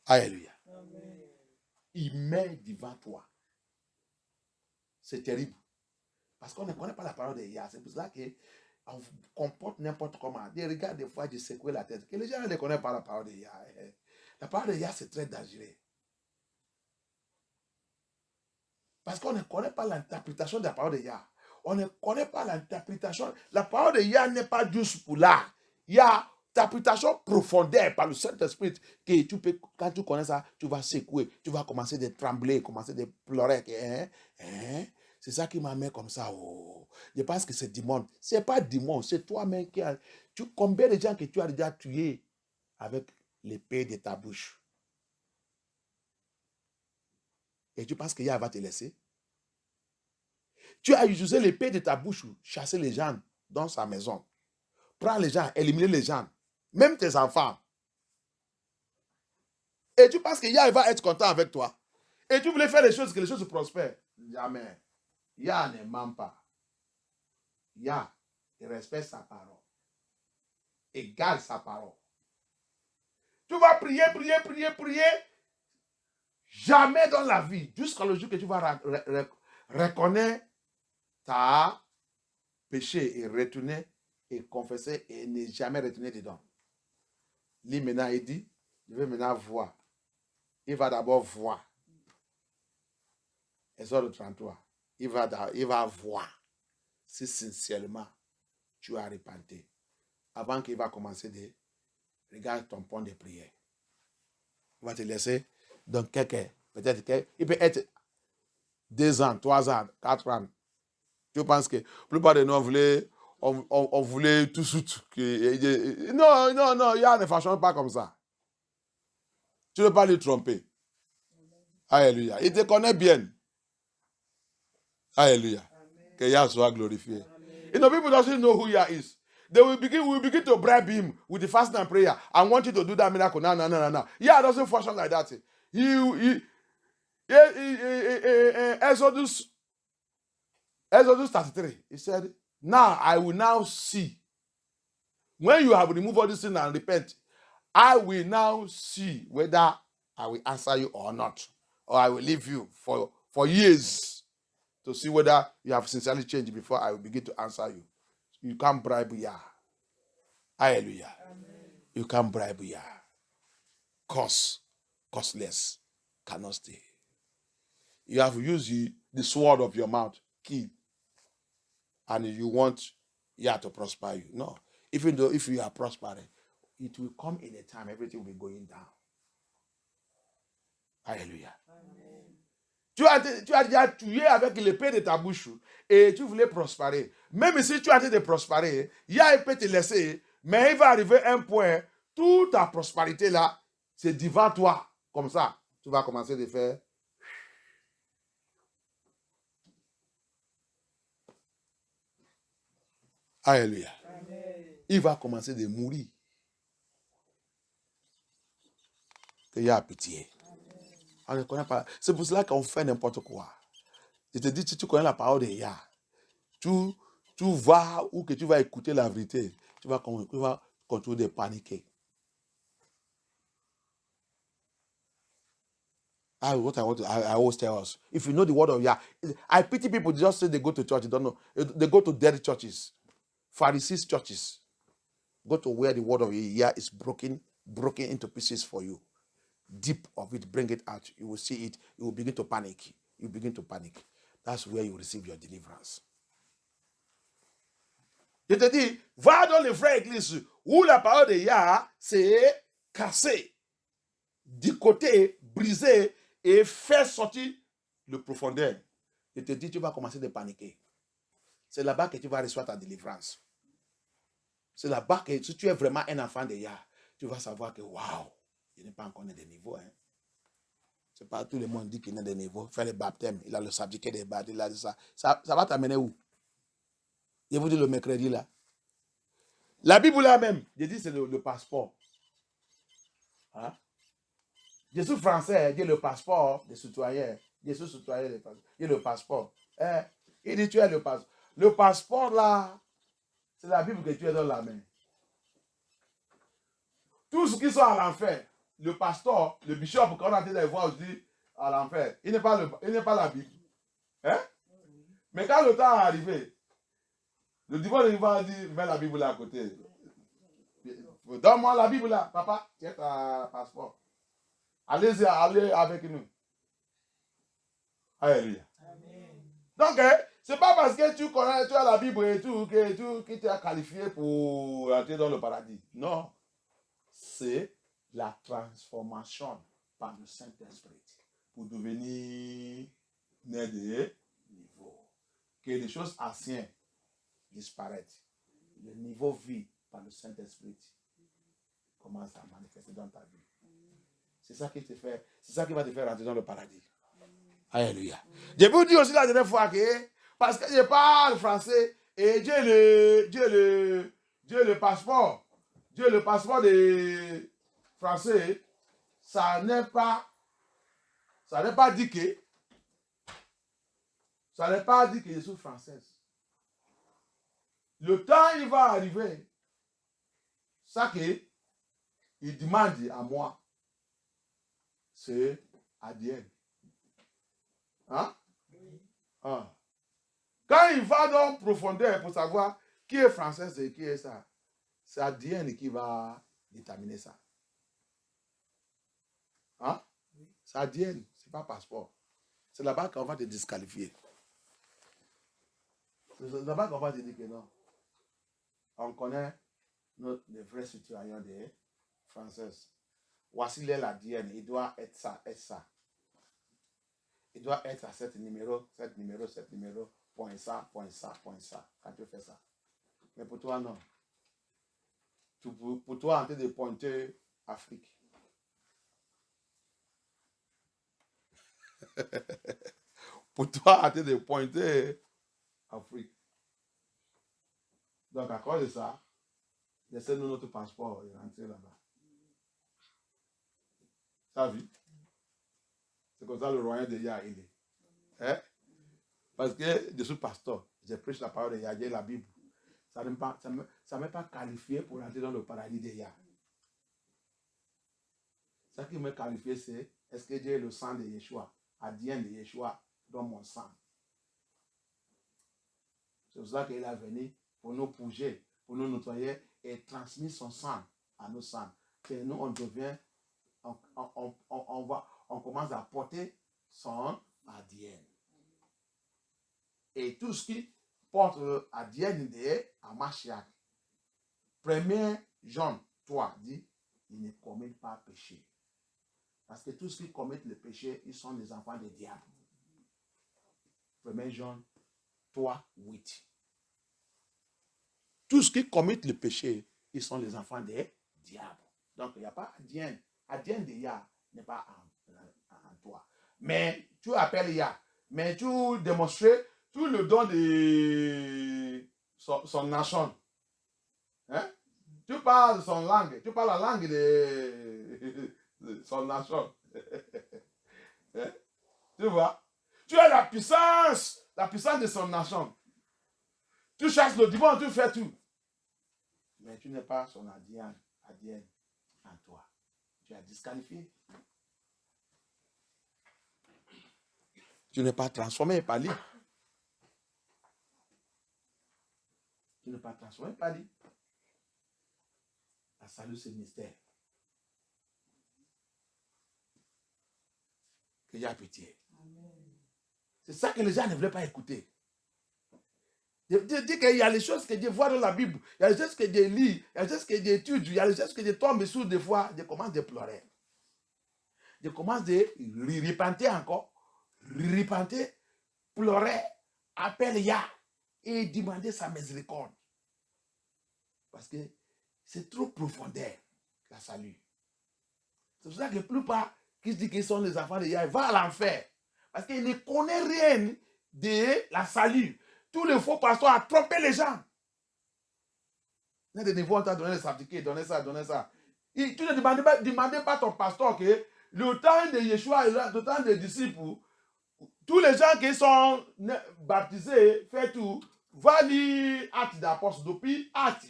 A: Alléluia. Amen. Il met devant toi. C'est terrible. Parce qu'on ne connaît pas la parole de Yah. C'est pour cela qu'on comporte n'importe comment. Regarde des fois, je secoue la tête. Que les gens ne connaissent pas la parole de Yah. La parole de Yah, c'est très dangereux. Parce qu'on ne connaît pas l'interprétation de la parole de Yah. On ne connaît pas l'interprétation. La parole de Yah n'est pas juste pour là. Il y a interprétation profondeur par le Saint-Esprit que tu peux, quand tu connais ça, tu vas secouer, tu vas commencer de trembler, commencer de pleurer. C'est ça qui m'amène comme ça. Oh. Je pense que c'est démon. Ce n'est pas démon, c'est toi-même qui as... Combien de gens que tu as déjà tués avec l'épée de ta bouche? Et tu penses que Yah va te laisser? Tu as utilisé l'épée de ta bouche, chasser les gens dans sa maison. Prends les gens, éliminer les gens, même tes enfants. Et tu penses que Yah va être content avec toi. Et tu voulais faire les choses, que les choses prospèrent. Jamais. Yah ne ment pas. Yah, il respecte sa parole. Il garde sa parole. Tu vas prier, prier, prier, prier. Jamais dans la vie, jusqu'à le jour que tu vas reconnaître ta péché et retourner et confesser et ne jamais retourner dedans. Lui maintenant, il dit, je vais maintenant voir. Il va d'abord voir. Exode 33. Il va voir si sincèrement tu as repenti. Avant qu'il va commencer de regarder ton point de prière. Il va te laisser dans quelques, peut-être il peut être 2 ans, 3 ans, 4 ans. Je pense que la plupart de nous, on voulait tout de suite. Non, il y a ne fonctionne pas comme ça. Tu ne peux pas lui tromper. Alléluia. Il te connaît bien. Alléluia. Que Yah soit glorifié. You know, people doesn't know who Yah is. They will begin to bribe him with the fasting and prayer. I want you to do that miracle. No. Yah doesn't function like that. Exodus 33. He said, now I will now see. When you have removed all this sin and repent, I will now see whether I will answer you or not. Or I will leave you for years to see whether you have sincerely changed before I will begin to answer you. You can't bribe Yah. Hallelujah. Amen. You can't bribe Yah. Costless, cannot stay. You have used the sword of your mouth, kill, and you want Yah to prosper you. No. Even though if you are prospering, it will come in a time everything will be going down. Alléluia. Amen. Tu as déjà tué avec l'épée de ta bouche et tu voulais prospérer. Même si tu as été de prospérer, Yah peut te laisser, mais il va arriver un point, toute ta prospérité là, c'est devant toi. Comme ça, tu vas commencer de faire. Alléluia. Amen. Il va commencer de mourir. Que Yah a pitié. On ne connaît pas. C'est pour cela qu'on fait n'importe quoi. Je te dis, si tu connais la parole de Yah, tu vas ou que tu vas écouter la vérité, tu vas continuer de paniquer. What I always tell us, if you know the word of Yah, I pity people just say they go to church, they don't know. They go to dirty churches, Pharisees churches. Go to where the word of Yah is broken into pieces for you. Deep of it, bring it out. You will see it. You will begin to panic. You begin to panic. That's where you receive your deliverance. Je te dis, va dans les vraies églises où la parole de Yah c'est cassé, décoté, brisé et fait sortir le profondeur. Je te dis, tu vas commencer à paniquer. C'est là-bas que tu vas recevoir ta délivrance. C'est là-bas que si tu es vraiment un enfant de Yah, tu vas savoir que waouh, il n'est pas encore né de niveau. Hein. C'est pas tout le monde dit qu'il est de niveau. Faire le baptême, il a le certificat de baptême, il a dit ça. Ça va t'amener où? Je vous dis le mercredi là. La Bible là même, je dis c'est le passeport. Hein? Je suis français, j'ai le passeport de citoyen. Je suis citoyen, j'ai le passeport. Il dit tu as le passeport. Le passeport là, c'est la Bible que tu as dans la main. Tous ceux qui sont à l'enfer, le pasteur, le bishop, quand on a été les voir aujourd'hui à l'enfer, il n'est pas la Bible. Hein? Mais quand le temps est arrivé, le divorce va dire, mets la Bible là à côté. Donne-moi la Bible là, papa, tiens ta passeport. Allez avec nous. Alléluia. Donc, c'est pas parce que tu connais, tu as la Bible et tout, que tu as qualifié pour entrer dans le paradis. Non. C'est la transformation par le Saint-Esprit pour devenir né de niveau. Que les choses anciennes disparaissent. Le niveau vie par le Saint-Esprit commence à manifester dans ta vie. C'est ça qui te fait, c'est ça qui va te faire rentrer dans le paradis. Alléluia. Je vous dis aussi la dernière fois que, parce que je parle français et j'ai le passeport. Dieu, le passeport des Français, ça n'est pas dit que je suis française. Le temps, il va arriver, ça qu'il demande à moi, c'est ADN. Hein? Ah. Quand il va dans profondeur pour savoir qui est français et qui est ça, c'est ADN qui va déterminer ça. Hein? C'est ADN, c'est pas passeport. C'est là-bas qu'on va te disqualifier. C'est là-bas qu'on va te dire que non. On connaît les vrais citoyens des Françaises. Voici l'ADN, il doit être ça, être ça. Il doit être à cet numéro, point ça. Quand tu fais ça. Mais pour toi, non. Pour toi, en train de pointer Afrique. Pour toi, en train de pointer Afrique. Donc, à cause de ça, laissez-nous notre passeport et rentrer là-bas. Ça vu? C'est comme ça le royaume de Yah, il est. Hein? Parce que je suis pasteur, je prêche la parole de Yah, j'ai la Bible. Ça ne m'est pas qualifié pour entrer dans le paradis de Yah. Ce qui m'a qualifié, c'est est-ce que j'ai le sang de Yeshua, ADN de Yeshua dans mon sang. C'est pour ça qu'il est venu pour nous purger, pour nous nettoyer et transmettre son sang à nos sangs. Et nous, on devient, on commence à porter son ADN. Et tout ce qui porte ADN de Mashiach. 1 Jean 3 dit, ils ne commettent pas péché. Parce que tous ceux qui commettent le péché, ils sont des enfants du diable. 1 Jean 3, 8. Tous ceux qui commettent le péché, ils sont les enfants des diables. Donc, il n'y a pas ADN. ADN de Yah n'est pas en toi. Mais tu appelles Yah. Mais tu démontres tout le don de son nation. Hein? Tu parles son langue. Tu parles la langue de son nation. Hein? Tu vois? Tu as la puissance de son nation. Tu chasses le démon, tu fais tout. Mais tu n'es pas son ADN en toi. Tu es disqualifié. Tu n'es pas transformé par lui. Tu n'es pas transformé par lui. La salut, c'est le mystère. Qu'il y a pitié. C'est ça que les gens ne veulent pas écouter. Dieu dit qu'il y a les choses que Dieu voit dans la Bible, il y a les choses que Dieu lit, il y a les choses que Dieu étudie, il y a les choses que Dieu tombe sous des fois, Dieu commence à pleurer. Dieu commence à repentir encore, repentir, pleurer, appeler Yah et demander sa miséricorde. Parce que c'est trop profondeur, la salut. C'est pour ça que la plupart qui se disent qu'ils sont les enfants de Yah, ils vont à l'enfer. Parce qu'ils ne connaissent rien de la salut. Tous les faux pasteurs ont trompé les gens. Ils vont te donner les certificats, donner ça. Et tu ne demandez pas à ton pasteur que le temps de Yeshua et le temps des disciples, tous les gens qui sont baptisés, fait tout, va lire Actes d'Apôtres, depuis Actes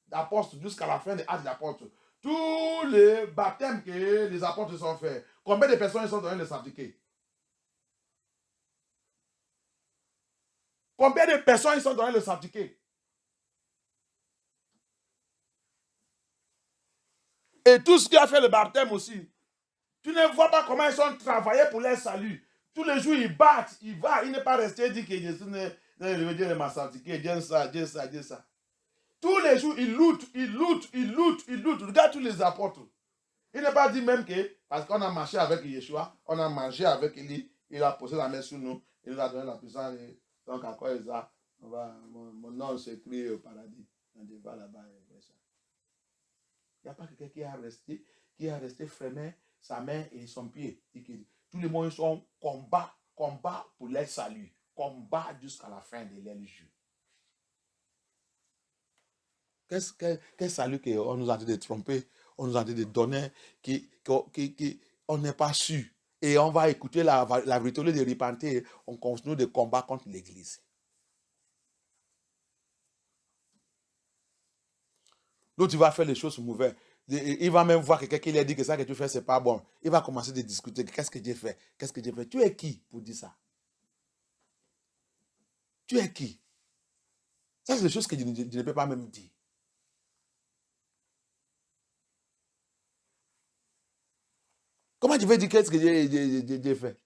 A: d'Apôtres jusqu'à la fin des Actes d'Apôtres. Tous les baptêmes que les apôtres ont fait, combien de personnes sont données les certificats? Combien de personnes ils sont donnés le certificat? Et tout ce qui a fait le baptême aussi. Tu ne vois pas comment ils sont travaillés pour leur salut. Tous les jours, ils battent, il n'est pas resté dit que Jésus ne m'a certifié, Dieu ça. Tous les jours, ils luttent. Regarde tous les apôtres. Il n'est pas dit même que, parce qu'on a marché avec Yeshua, on a mangé avec lui, il a posé la main sur nous, il nous a donné la puissance. Donc, à quoi ça, mon nom s'écrit au paradis. On va là-bas. Il n'y a pas quelqu'un qui a resté fermé sa main et son pied. Tous les mots sont combat pour leur salut. Combat jusqu'à la fin de leur jeu. Quel salut qu'on nous a dit de tromper, on nous a dit de donner, on n'est pas sûr. Et on va écouter la vérité au lieu de repentir, on continue de combattre contre l'Église. L'autre, il va faire les choses mauvaises. il va même voir quelqu'un qui lui a dit que ça que tu fais, c'est pas bon. Il va commencer à discuter. Qu'est-ce que j'ai fait? Qu'est-ce que j'ai fait? Tu es qui pour dire ça? Tu es qui? Ça, c'est des choses que je ne peux pas même dire. Comment tu veux dire qu'est-ce que j'ai fait?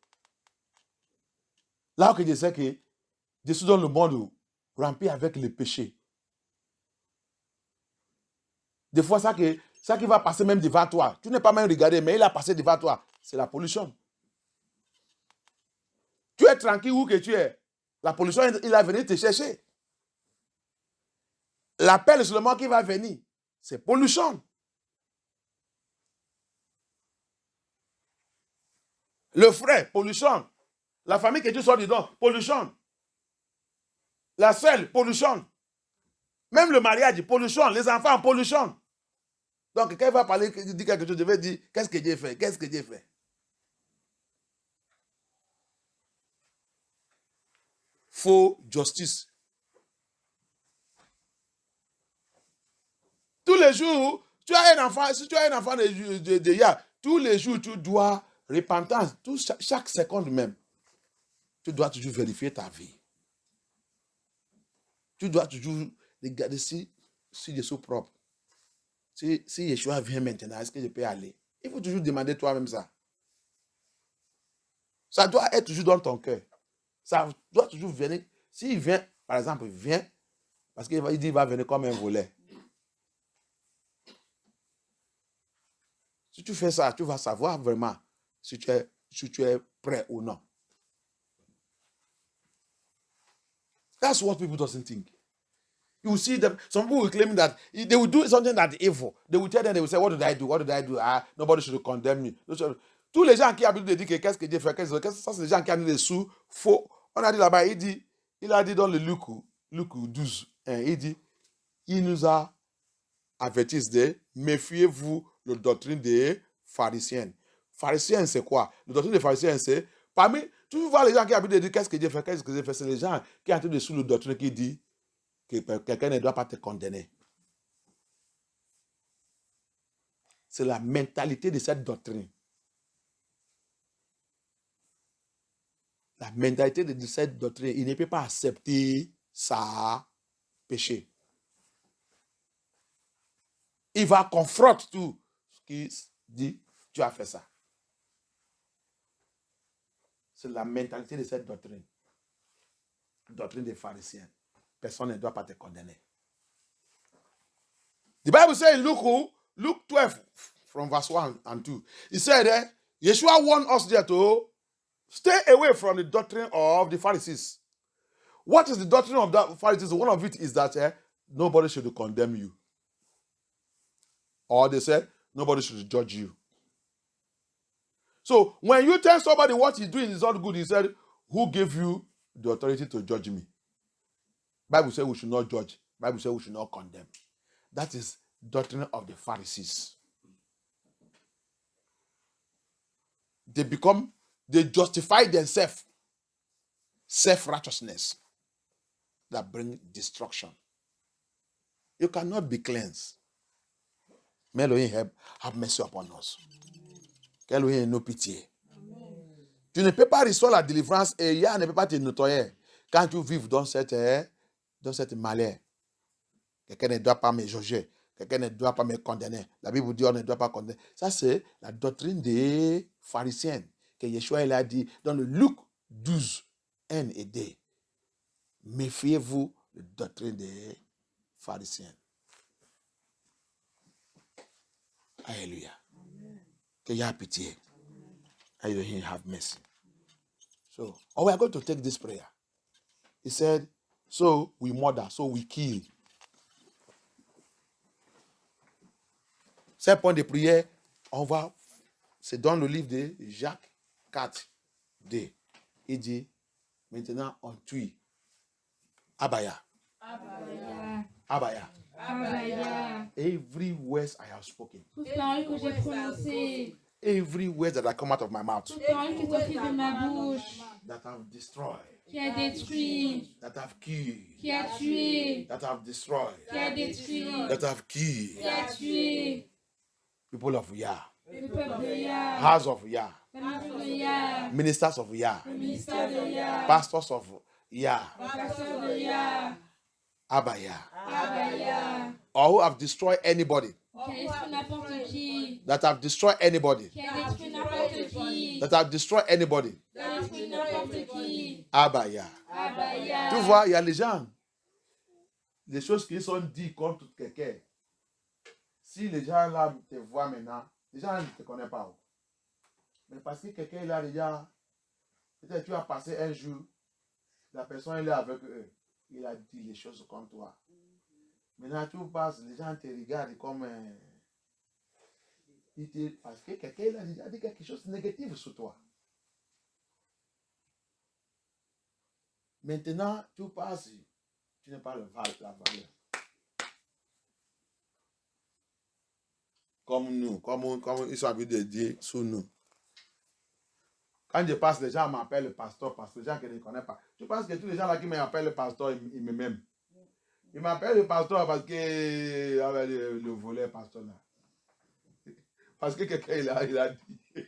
A: Là que je sais que je suis dans le monde rempli avec le péché. Des fois, ça qui va passer même devant toi, tu n'es pas même regardé, mais il a passé devant toi. C'est la pollution. Tu es tranquille où que tu es. La pollution, il va venir te chercher. L'appel seulement qui va venir, c'est pollution. Le frère, pollution. La famille que tu sors dedans, pollution. La seule, pollution. Même le mariage, pollution. Les enfants, pollution. Donc, quand il va parler, dire quelque chose, je vais dire, qu'est-ce que j'ai fait? Qu'est-ce que j'ai fait? Faux justice. Tous les jours, tu as un enfant, si tu as un enfant de Yah, tous les jours, tu dois repentance, chaque seconde même. Tu dois toujours vérifier ta vie. Tu dois toujours regarder si je suis propre. Si Yeshua vient maintenant, est-ce que je peux aller? Il faut toujours demander toi-même ça. Ça doit être toujours dans ton cœur. Ça doit toujours venir. S'il vient, par exemple, il vient, parce qu'il dit qu'il va venir comme un volet. Si tu fais ça, tu vas savoir vraiment si tu es prêt ou non. That's what people doesn't think. You will see them. Some people will claim that they will do something that's evil. They will tell them, they will say, what did I do? What did I do? Nobody should condemn me. Tous les gens qui habitent de dire qu'est-ce que j'ai fait, ça c'est les gens qui ont des sous faux. On a dit là-bas, il a dit dans le Luc 12, hein, il dit, il nous a averti de méfiez-vous de la doctrine des pharisiens. Pharisiens, c'est quoi? La doctrine des pharisiens, c'est parmi, tu vois les gens qui habitent de dire qu'est-ce que j'ai fait, c'est les gens qui ont été sous la doctrine qui dit que quelqu'un ne doit pas te condamner. C'est la mentalité de cette doctrine. La mentalité de cette doctrine, il ne peut pas accepter sa péché. Il va confronter tout ce qui dit, tu as fait ça. C'est la mentalité de cette doctrine. Doctrine des pharisiens. Personne ne doit pas te condamner. The Bible says in Luke 12, from verse 1 and 2, he said, Yeshua warned us there to stay away from the doctrine of the Pharisees. What is the doctrine of the Pharisees? One of it is that nobody should condemn you. Or they said, nobody should judge you. So, when you tell somebody what he's doing is not good, he said, who gave you the authority to judge me? Bible says we should not judge. Bible says we should not condemn. That is doctrine of the Pharisees. They justify themselves. Self-righteousness that brings destruction. You cannot be cleansed. May Elohim have mercy upon us. Qu'Elohim ait nos pitié. Tu ne peux pas recevoir la délivrance et Yah ne peut pas te nettoyer quand tu vis dans cette malheur. Quelqu'un ne doit pas me juger. Quelqu'un ne doit pas me condamner. La Bible dit on ne doit pas condamner. Ça, c'est la doctrine des pharisiens que Yeshua il a dit dans le Luc 12, 1 et 2. Méfiez-vous de la doctrine des pharisiens. Alléluia. Que Yah pitié. Elohim have mercy. So, we are going to take this prayer. He said, so we murder, so we kill. C'est un point de prière. C'est dans le livre de Jacques 4, 2. Il dit, maintenant on tue. Abaya.
C: Abaya.
A: Every word I have spoken.
C: Toute parole que j'ai prononcée.
A: Every word that I come out of my mouth.
C: Toute parole qui sortit de ma bouche.
A: That have destroyed.
C: Qui a détruit.
A: That have killed.
C: Qui a tué.
A: That have destroyed.
C: Qui a détruit.
A: That have killed.
C: Qui a tué.
A: People of Yah.
C: Le peuple de Yah.
A: House of Yah.
C: Famille de Yah.
A: Ministers of Yah.
C: Le ministère de Yah.
A: Pastors of Yah.
C: Pasteur de Yah.
A: Abba Yah.
C: Abba Yah.
A: Or who have destroyed anybody.
C: Qui a détruit n'importe qui.
A: That have destroyed anybody.
C: Qui a détruit n'importe qui.
A: That have destroyed anybody.
C: Qui a détruit n'importe qui.
A: Abba Yah.
C: Abba Yah.
A: Tu vois, il y a les gens. Les choses qui sont dites contre quelqu'un. Si les gens là te voient maintenant, les gens ne te connaissent pas. Mais parce que quelqu'un est là déjà, peut-être tu as passé un jour, la personne est là avec eux, il a dit les choses contre toi. Maintenant tu passes, les gens te regardent comme parce que quelqu'un a déjà dit quelque chose de négatif sur toi. Maintenant tu passes, tu n'as pas la valeur. Comme nous, comme ils sont habitués de dire sur nous. Quand je passe, les gens m'appellent le pasteur, parce que les gens qui ne connaissent pas. Je pense que tous les gens là qui m'appellent le pasteur, ils m'aiment. Ils m'appellent le pasteur parce que le volet pasteur là. Parce que quelqu'un il a dit,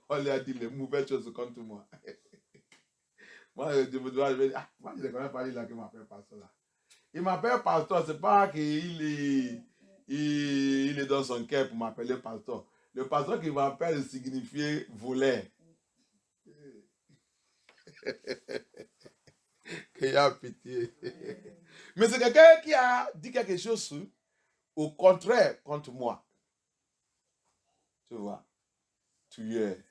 A: on lui a dit les mauvaises choses contre moi. Moi, je me dis, moi je ne connais pas lui là qui m'appelle pasteur là. Il m'appelle pasteur, c'est pas qu'il est dans son cœur pour m'appeler pasteur. Le pasteur qui m'appelle signifie volet. Qu'il y a pitié. Mais c'est quelqu'un qui a dit quelque chose au contraire contre moi. Tu vois. Tu es.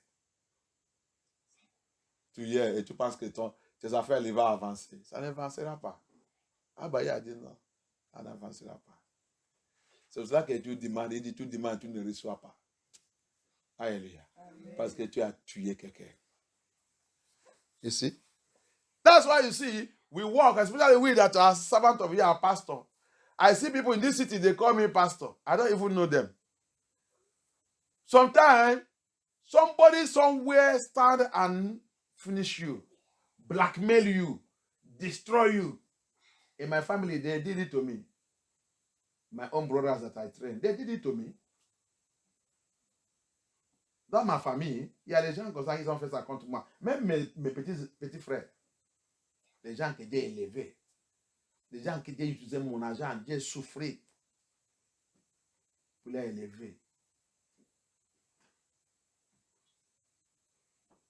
A: Et tu penses que tes affaires vont avancer. Ça n'avancera pas. Ah bah il a dit non. Ça n'avancera pas. C'est pour ça que tu demandes, il dit tu demandes, tu ne reçois pas. Alléluia. Parce que tu as tué quelqu'un. You see? That's why you see, we walk, especially we that are servants of Yah, pastor. I see people in this city, they call me pastor. I don't even know them. Sometimes, somebody somewhere stand and finish you, blackmail you, destroy you. In my family, they did it to me. My own brothers that I trained, they did it to me. Dans ma famille, il y a des gens comme ça qui ont fait ça contre moi. Même mes petits frères. Les gens qui étaient élevés. Les gens qui étaient utilisé mon argent, j'ai souffert pour les élever.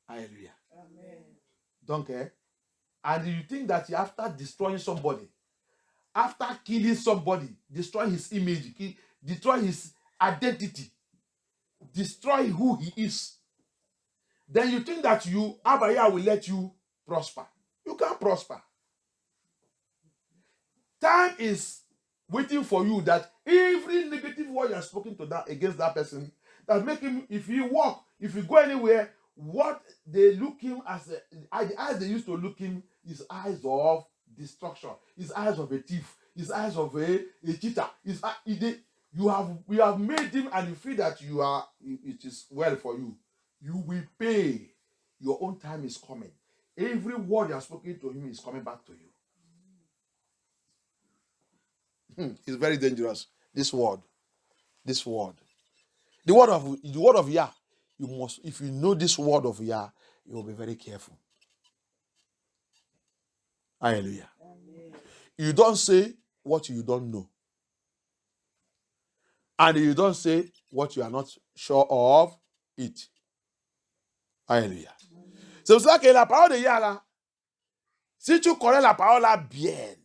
A: Alléluia.
B: Amen.
A: Donc, and you think that after destroying somebody, after killing somebody, destroy his image, destroy his identity, destroy who he is, then you think that Abba Yah will let you prosper. You can't prosper. Time is waiting for you that every negative word you have spoken to that against that person, that make him, if he walk, if he go anywhere, what they look him as the eyes they used to look him is eyes of destruction, his eyes of a thief, his eyes of a cheater. We have made him, and you feel that it is well for you. You will pay. Your own time is coming. Every word you have spoken to him is coming back to you. It's very dangerous. This word. The word of Yah. You must, if you know this word of Yah, you will be very careful. Hallelujah.
B: Amen.
A: You don't say what you don't know. And you don't say what you are not sure of it. Alléluia. C'est pour ça que la parole de Yah là, si tu connais la parole là bien,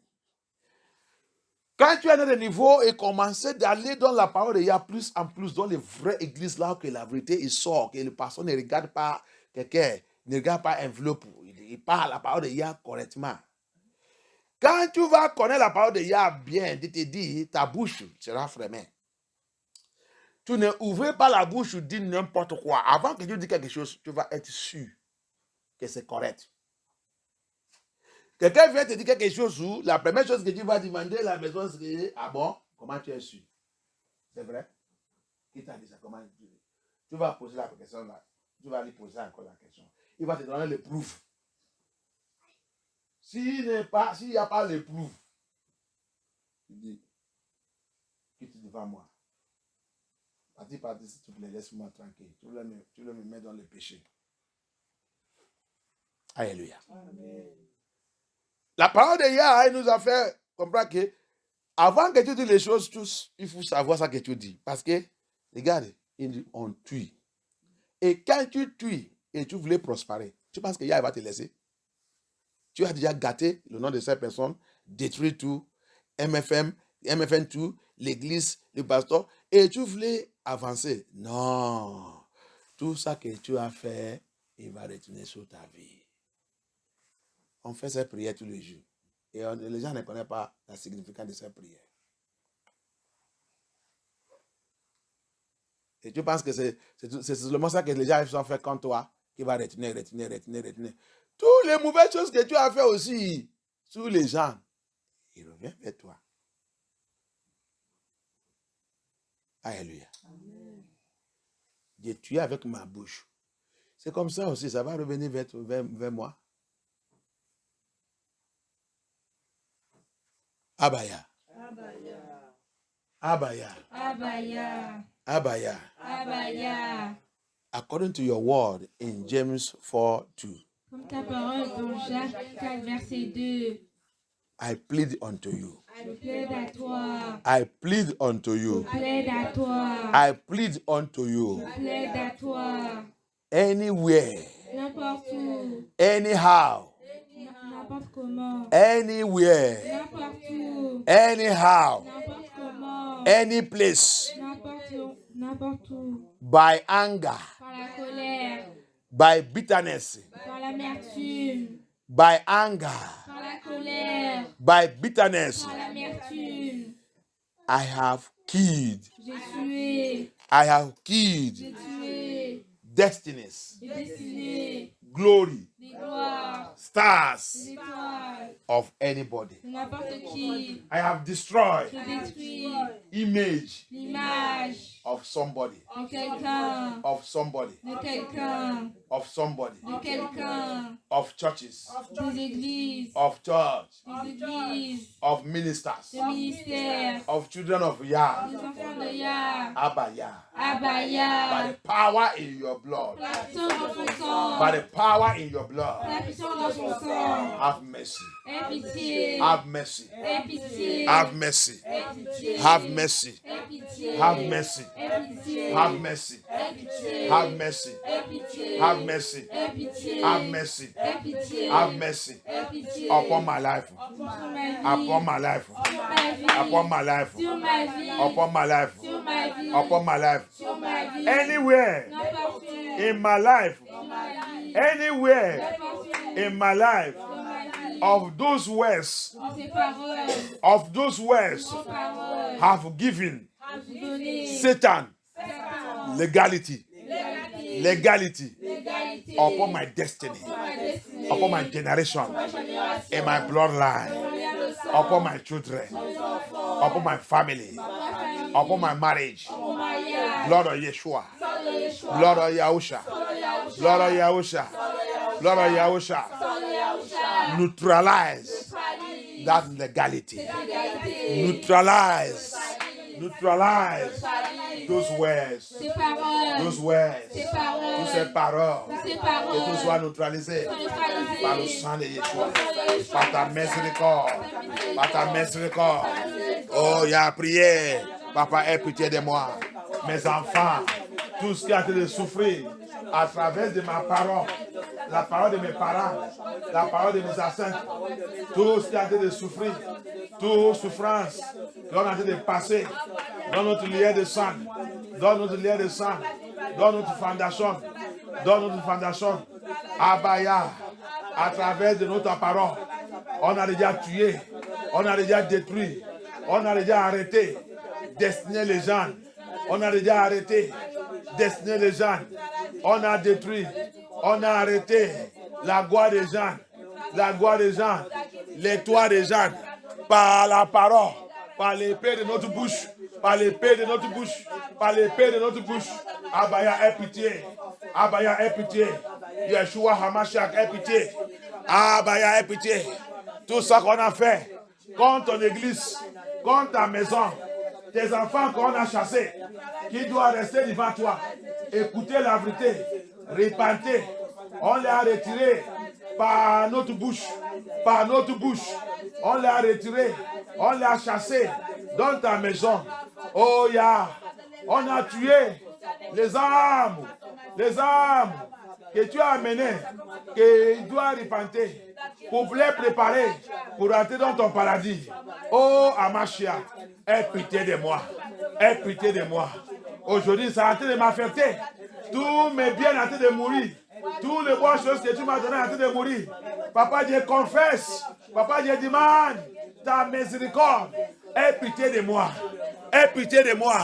A: quand tu es dans le niveau et commencer d'aller dans la parole de Yah plus en plus dans les vraies églises là, que la vérité il sort, que le pasteur ne regarde pas quelqu'un, ne regarde pas enveloppe, il parle la parole de Yah correctement. Quand tu vas connaître la parole de Yah bien, tu te dis, ta bouche sera fermée. Tu ne ouvres pas la bouche, tu dis n'importe quoi. Avant que tu dises quelque chose, tu vas être sûr que c'est correct. Quelqu'un vient te dire quelque chose, la première chose que tu vas demander à la maison, c'est ah bon, comment tu es sûr? C'est vrai? Qui t'a dit ça? Comment tu vas poser la question là? Tu vas lui poser encore la question. Il va te donner le proof. S'il n'y a pas le proof, il dit, quitte devant moi. s'il est parti, s'il te plaît, laisse-moi tranquille. Tu voulais me mettre dans le péché. Alléluia.
B: Amen.
A: La parole de Yah, il nous a fait comprendre que avant que tu dises les choses tous, il faut savoir ce que tu dis. Parce que, regarde, on tue. Et quand tu tues et tu voulais prospérer, tu penses que Yah va te laisser? Tu as déjà gâté le nom de cette personne, détruit tout, MFN tout, l'église, le pasteur, et tu voulais avancer. Non. Tout ça que tu as fait, il va retourner sur ta vie. On fait ces prières tous les jours. Et les gens ne connaissent pas la signification de ces prières. Et tu penses que c'est seulement ça que les gens ont fait contre toi qui va retenir. Toutes les mauvaises choses que tu as fait aussi sur les gens, ils reviennent vers toi. Alléluia. J'ai tué avec ma bouche. C'est comme ça aussi, ça va revenir vers moi. Abaya.
B: Abaya.
A: Abaya.
C: Abaya.
A: Abaya.
C: Abaya.
A: According to your word in James 4:2.
C: Comme ta parole dans Jacques 4, verset 2.
A: I plead unto you.
C: Je plaide à toi.
A: I plead unto you.
C: Je plaide à toi.
A: I plead unto you.
C: Je plaide à toi.
A: Anywhere.
C: N'importe où.
A: Anyhow.
C: N'importe comment.
A: Anywhere.
C: N'importe où.
A: Anyhow.
C: N'importe comment.
A: Any place.
C: N'importe où.
A: By anger.
C: Par la colère.
A: By bitterness.
C: Par l'amertume.
A: By anger.
C: Par la colère.
A: By bitterness.
C: Par l'amertume.
A: I have killed.
C: J'ai tué.
A: I have killed
C: J'ai tué.
A: destinies,
C: J'ai dessiné
A: glory,
C: des gloires,
A: stars
C: des étoiles,
A: of anybody.
C: de n'importe qui.
A: I have destroyed
C: J'ai détruit
A: image
C: l'image
A: of somebody,
C: de quelqu'un,
A: of somebody,
C: de quelqu'un,
A: of somebody,
C: de quelqu'un,
A: of churches,
C: des églises,
A: of church,
C: des églises,
A: of ministers,
C: des ministères,
A: of children of Yah,
C: des enfants de Yah,
A: Abaya, by
C: Abaya,
A: the power in your blood,
C: la puissance dans son sang,
A: by the power in your blood.
C: la puissance dans son sang,
A: Have mercy,
C: aie pitié,
A: have mercy,
C: aie pitié,
A: have mercy,
C: aie pitié,
A: have mercy,
C: aie pitié,
A: have mercy,
C: aie pitié,
A: have mercy,
C: aie pitié,
A: have mercy,
C: aie pitié,
A: have mercy,
C: aie pitié,
A: have mercy,
C: aie pitié,
A: have mercy
C: aie pitié,
A: upon my life,
C: sur ma vie,
A: upon my life,
C: sur ma vie,
A: upon my life,
C: sur ma vie,
A: upon my life,
C: sur ma vie,
A: upon my life,
C: sur ma vie,
A: anywhere
C: n'importe où,
A: in my life,
C: dans ma vie,
A: anywhere
C: n'importe où,
A: in my life,
C: dans ma vie,
A: of those words,
C: dans ses paroles,
A: of those words
C: ses paroles,
A: have given
C: donné,
A: Satan
C: Satan,
A: legality,
C: légalité,
A: legalité upon my destiny,
C: ma destinée,
A: upon my generation,
C: ma génération,
A: in my bloodline,
C: lien de sang,
A: upon my children,
C: mes enfants,
A: upon my family,
C: ma famille,
A: upon my marriage.
C: mon mariage,
A: Blood of Yeshua,
C: sang de Yeshua,
A: blood of Yahusha,
C: sang de Yahusha,
A: blood of Yahusha, blood of Yahusha,
C: sang de Yahusha,
A: neutralize
C: neutralise,
A: that legality,
C: légalité,
A: neutralize, neutralize
C: neutralise,
A: those words,
C: ces paroles,
A: those words,
C: ces
A: toutes ces
C: paroles,
A: paroles,
C: ces
A: que tout
C: paroles,
A: soit neutralisé par le
C: neutralisées,
A: sang de Yeshua, par ta miséricorde, par ta miséricorde. Oh, il y a prié. Papa, aie pitié de moi. Mes enfants, tout ce qui a été de souffrir à travers de ma parole, la parole de mes parents, la parole de mes ancêtres, tout ce qui a été de souffrir, toute souffrance qu'on a été de passer dans notre lien de sang, dans notre lien de sang, dans notre fondation, Abaya, à travers de notre parole, on a déjà tué, on a déjà détruit, on a déjà arrêté, destiné les gens, on a déjà arrêté, destiné les gens, on a détruit, on a arrêté la gloire des gens, les toits des gens, par la parole, par l'épée de notre bouche, par l'épée de notre bouche, par l'épée de notre bouche. Abaya, aie pitié. Abaya, aie pitié. Yeshua Hamashiach, aie pitié. Abaya, aie pitié. Tout ça qu'on a fait contre ton église, contre ta maison, tes enfants qu'on a chassés, qui doivent rester devant toi, écouter la vérité, repenter. On les a retirés par notre bouche, par notre bouche. On les a retirés, on les a chassés dans ta maison. Oh ya, on a tué les âmes que tu as amenées, qu'ils doivent repenter pour les préparer pour entrer dans ton paradis. Oh Amashia, aie pitié de moi, aie pitié de moi. Aujourd'hui, ça a en train de m'affecter. Tous mes biens sont en train de mourir. Toutes les bonnes choses que tu m'as données sont en train de mourir. Papa, je confesse. Papa, je demande ta miséricorde. Aie pitié de moi. Aie pitié de moi.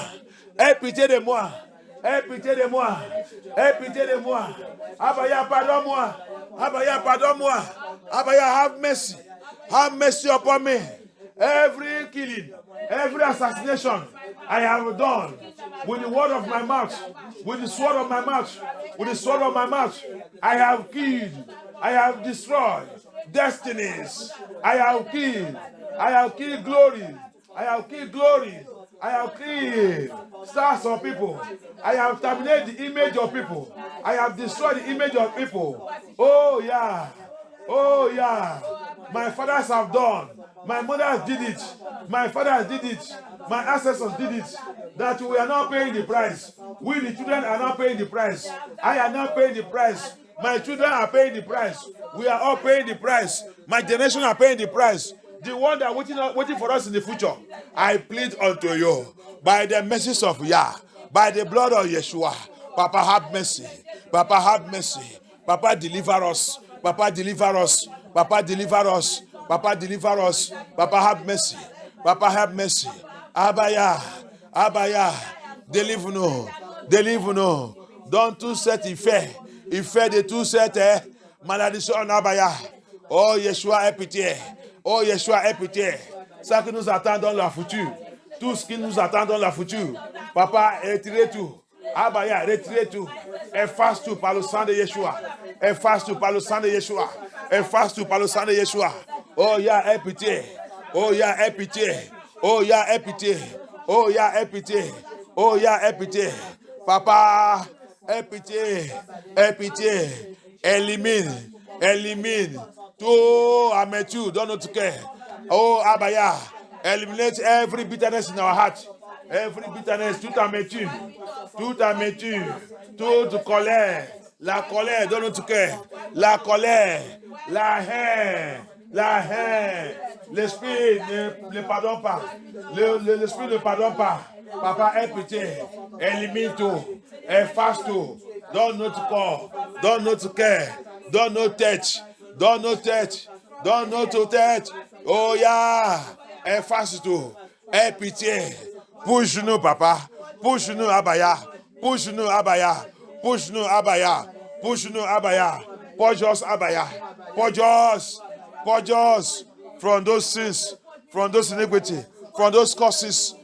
A: Aie pitié de moi. Aie pitié de moi. Aie pitié de moi. Abaya, pardonne-moi. Abaya, pardonne-moi. Abaya, have mercy. Have mercy upon me. Every killing, every assassination I have done with the word of my mouth, with the sword of my mouth, with the sword of my mouth, I have killed, I have destroyed destinies. I have killed glory. I have killed glory. I have killed stars of people. I have terminated the image of people. I have destroyed the image of people. Oh yeah. Oh yeah. My fathers have done. My mothers did it. My fathers did it. My ancestors did it. That we are not paying the price. We the children are not paying the price. I am not paying the price. My children are paying the price. We are all paying the price. My generation are paying the price. The one that waiting for us in the future. I plead unto you by the mercies of Yah, by the blood of Yeshua. Papa, have mercy. Papa, have mercy. Papa, deliver us. Papa, deliver us. Papa, deliver us. Papa, deliver us. Papa, have mercy. Papa, have mercy. Abaya, Abaya, deliver-nous. Deliver-nous. Don't tout set il fait de tout cette malédiction en Abaya. Oh, Yeshua, aie pitié. Oh, Yeshua, aie pitié. Ça qui nous attend dans la future. Tout ce qui nous attend dans la future. Papa, retirez tout. Abaya, retirez tout. Efface tout par le sang de Yeshua. Efface tout par le sang de Yeshua. Efface tout par le sang de Yeshua. Oh, Yah, aie pitié. Oh, Yah, aie pitié. Oh, Yah, aie pitié. Oh, Yah, aie pitié. Oh, Yah, aie pitié. Papa, aie pitié. Aie pitié. Élimine tout amertume dans notre cœur. Oh, Abaya, eliminate every bitterness in our heart. Every bitterness, toute amertume, toute colère, la colère dans notre cœur, la colère, la haine. L'esprit ne pardonne pas. L'esprit ne pardonne pas. Papa, aie pitié. Élimine tout. Efface tout. Dans notre corps, dans notre cœur, dans nos têtes. Dans notre tête. Oh, yeah. Efface tout. Aie pitié. Pousse-nous, papa. Pousse-nous, Abaya. Pousse-nous, Abaya. Pousse-nous, Abaya. Pousse-nous, Abaya. Purge us, Abaya. Purge us from those sins, from those iniquity, from those curses.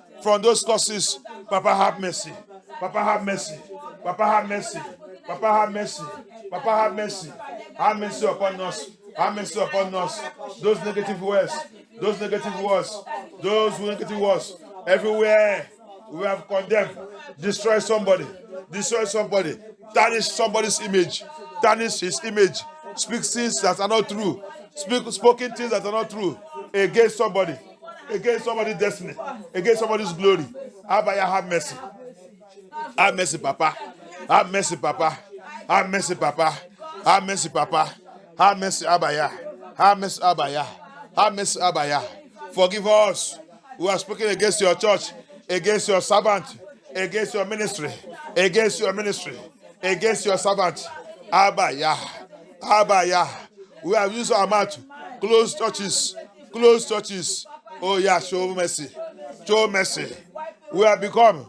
A: Papa, have mercy. Papa, have mercy. Papa, have mercy. Papa, have mercy. Papa, have mercy. Have mercy upon us. Have mercy upon us. Those negative words. Everywhere we have condemned. Destroy somebody. Tarnish somebody's image. Tarnish his image. Speak things that are not true. Spoken things that are not true. Against somebody. Against somebody's destiny. Against somebody's glory. Abaya, have mercy. Have mercy, Papa. Have mercy, Papa. Have mercy, Papa. Have mercy, Papa. Have mercy, Abaya. Have mercy, Abaya. Have mercy, Abaya. Forgive us who are speaking against your church, against your servant, against your ministry, against your servant. Abaya. We have used our mouth. Close churches. Oh yeah, show mercy. We have become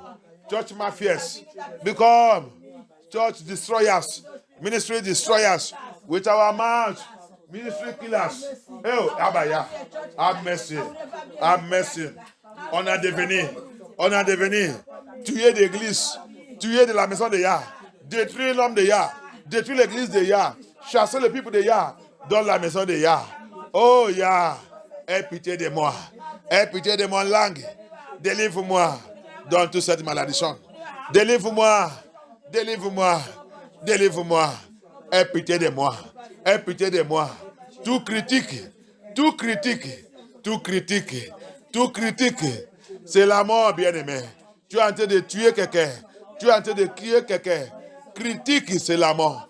A: church mafias, become church destroyers, ministry destroyers with our mouth, ministry killers. Oh, Abaya, have mercy. On a devenu, tuer l'église, tuer de la maison de Yah, détruire l'homme de Yah, détruire l'église de Yah, chasser le peuple de Yah dans la maison de Yah. Oh Yah, aie pitié de moi, aie pitié de mon langue, Délivre-moi dans toute cette malédiction. Délivre-moi. Délivre-moi. Délivre-moi. Aie pitié de moi. Aie pitié de moi. Tout critique. Tout critique. Tout critique. Tout critique. C'est la mort, bien-aimé. Tu es en train de tuer quelqu'un. Tu es en train de crier quelqu'un. Critique, c'est la mort.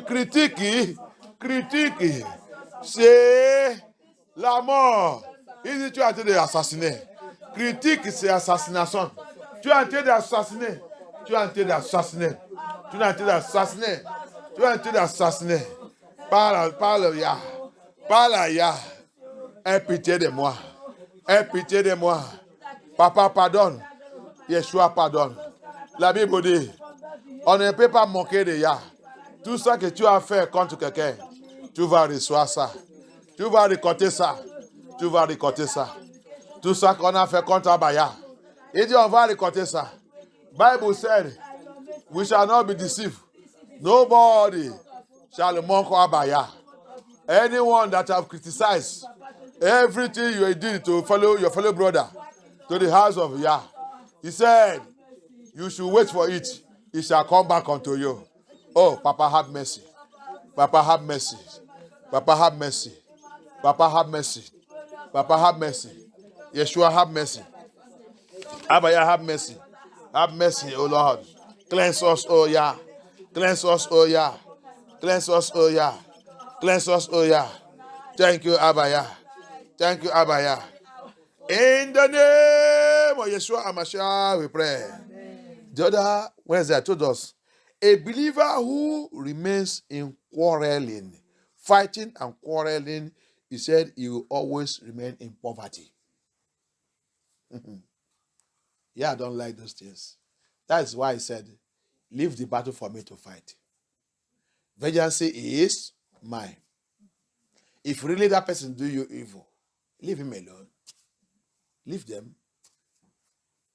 A: Critique. Critique. C'est la mort. Il dit tu es en train d'assassiner. Critique, c'est assassination. Tu es en train d'assassiner. Tu es en train d'assassiner. Tu es en train d'assassiner. Tu es en train d'assassiner. Parle, ya. Parle, ya. Aie pitié de moi. Aie pitié de moi. Papa, pardonne. Yeshua, pardonne. La Bible dit, on ne peut pas manquer de ya. Tout ça que tu as fait contre quelqu'un, tu vas recevoir ça. Tu vas récolter ça. Tu vas récolter ça. Tout ça qu'on a fait contre Abaya. Il dit, on va récolter ça. Bible said, we shall not be deceived. Nobody shall mock Abaya. Anyone that have criticized everything you did to follow your fellow brother to the house of Yah, he said, you should wait for it. It shall come back unto you. Oh, Papa, have mercy. Papa, have mercy. Papa, have mercy. Papa, have mercy. Papa, have mercy. Yeshua, have mercy. Abaya, have mercy. Have mercy, O Lord. Cleanse us, O Yah. Cleanse us, O Yah. Cleanse us, O Yah. Cleanse us, O Yah. Thank you, Abaya. Thank you, Abaya. In the name of Yeshua HaMashiach, we pray. The other Wednesday, I told us, a believer who remains in quarreling, fighting and quarreling, he said he will always remain in poverty. Yeah, I don't like those things. That is why he said, leave the battle for me to fight. Vengeance is mine. If really that person do you evil, leave him alone. Leave them.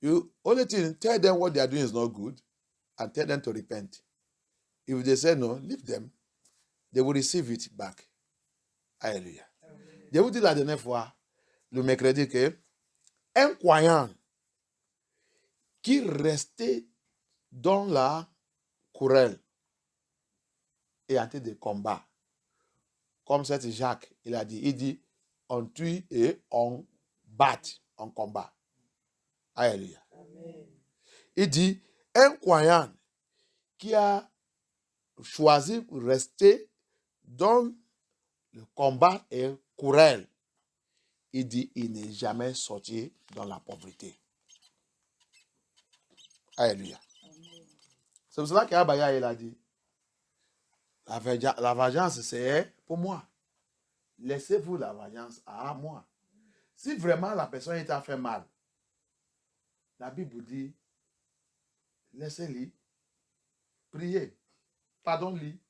A: You only thing, tell them what they are doing is not good and tell them to repent. If they say no, leave them. They will receive it back. Alléluia. Je vous dis la dernière fois, le mercredi, que un croyant qui restait dans la querelle et en train de combat, comme c'est Jacques, il dit, on tue et on bat, on combat. Alléluia. Il dit, un croyant qui a choisi de rester dans le combat et querelle, il dit, il n'est jamais sorti dans la pauvreté. Alléluia. C'est pour cela qu'Abaya, il a dit, la vengeance, c'est pour moi. Laissez-vous la vengeance à moi. Si vraiment la personne t'a fait mal, la Bible dit, laissez-lui prier. Pardonne-lui,